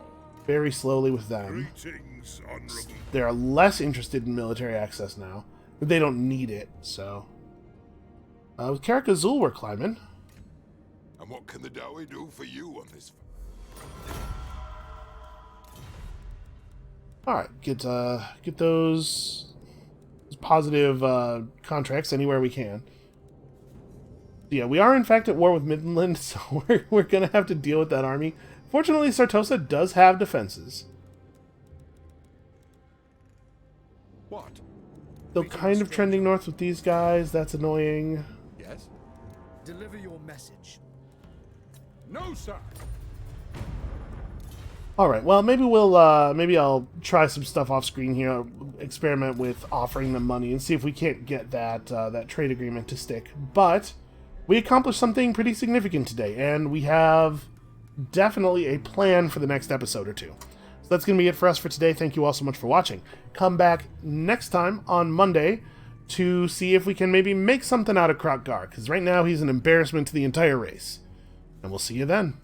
Speaker 1: very slowly with them.
Speaker 2: Greetings, honorable.
Speaker 1: They are less interested in military access now. They don't need it, so... with Karak Azul, we're climbing.
Speaker 2: And what can the Dawi do for you on this?
Speaker 1: Alright, get those positive contracts anywhere we can. Yeah, we are in fact at war with Midland, so we're going to have to deal with that army. Fortunately, Sartosa does have defenses.
Speaker 2: What?
Speaker 1: Still kind of trending north with these guys. That's annoying.
Speaker 2: Yes?
Speaker 4: Deliver your message.
Speaker 2: No, sir.
Speaker 1: All right. Well, maybe maybe I'll try some stuff off screen here. Experiment with offering them money and see if we can't get that that trade agreement to stick. But we accomplished something pretty significant today, and we have definitely a plan for the next episode or two. So that's going to be it for us for today. Thank you all so much for watching. Come back next time on Monday to see if we can maybe make something out of Krukgar, because right now he's an embarrassment to the entire race. And we'll see you then.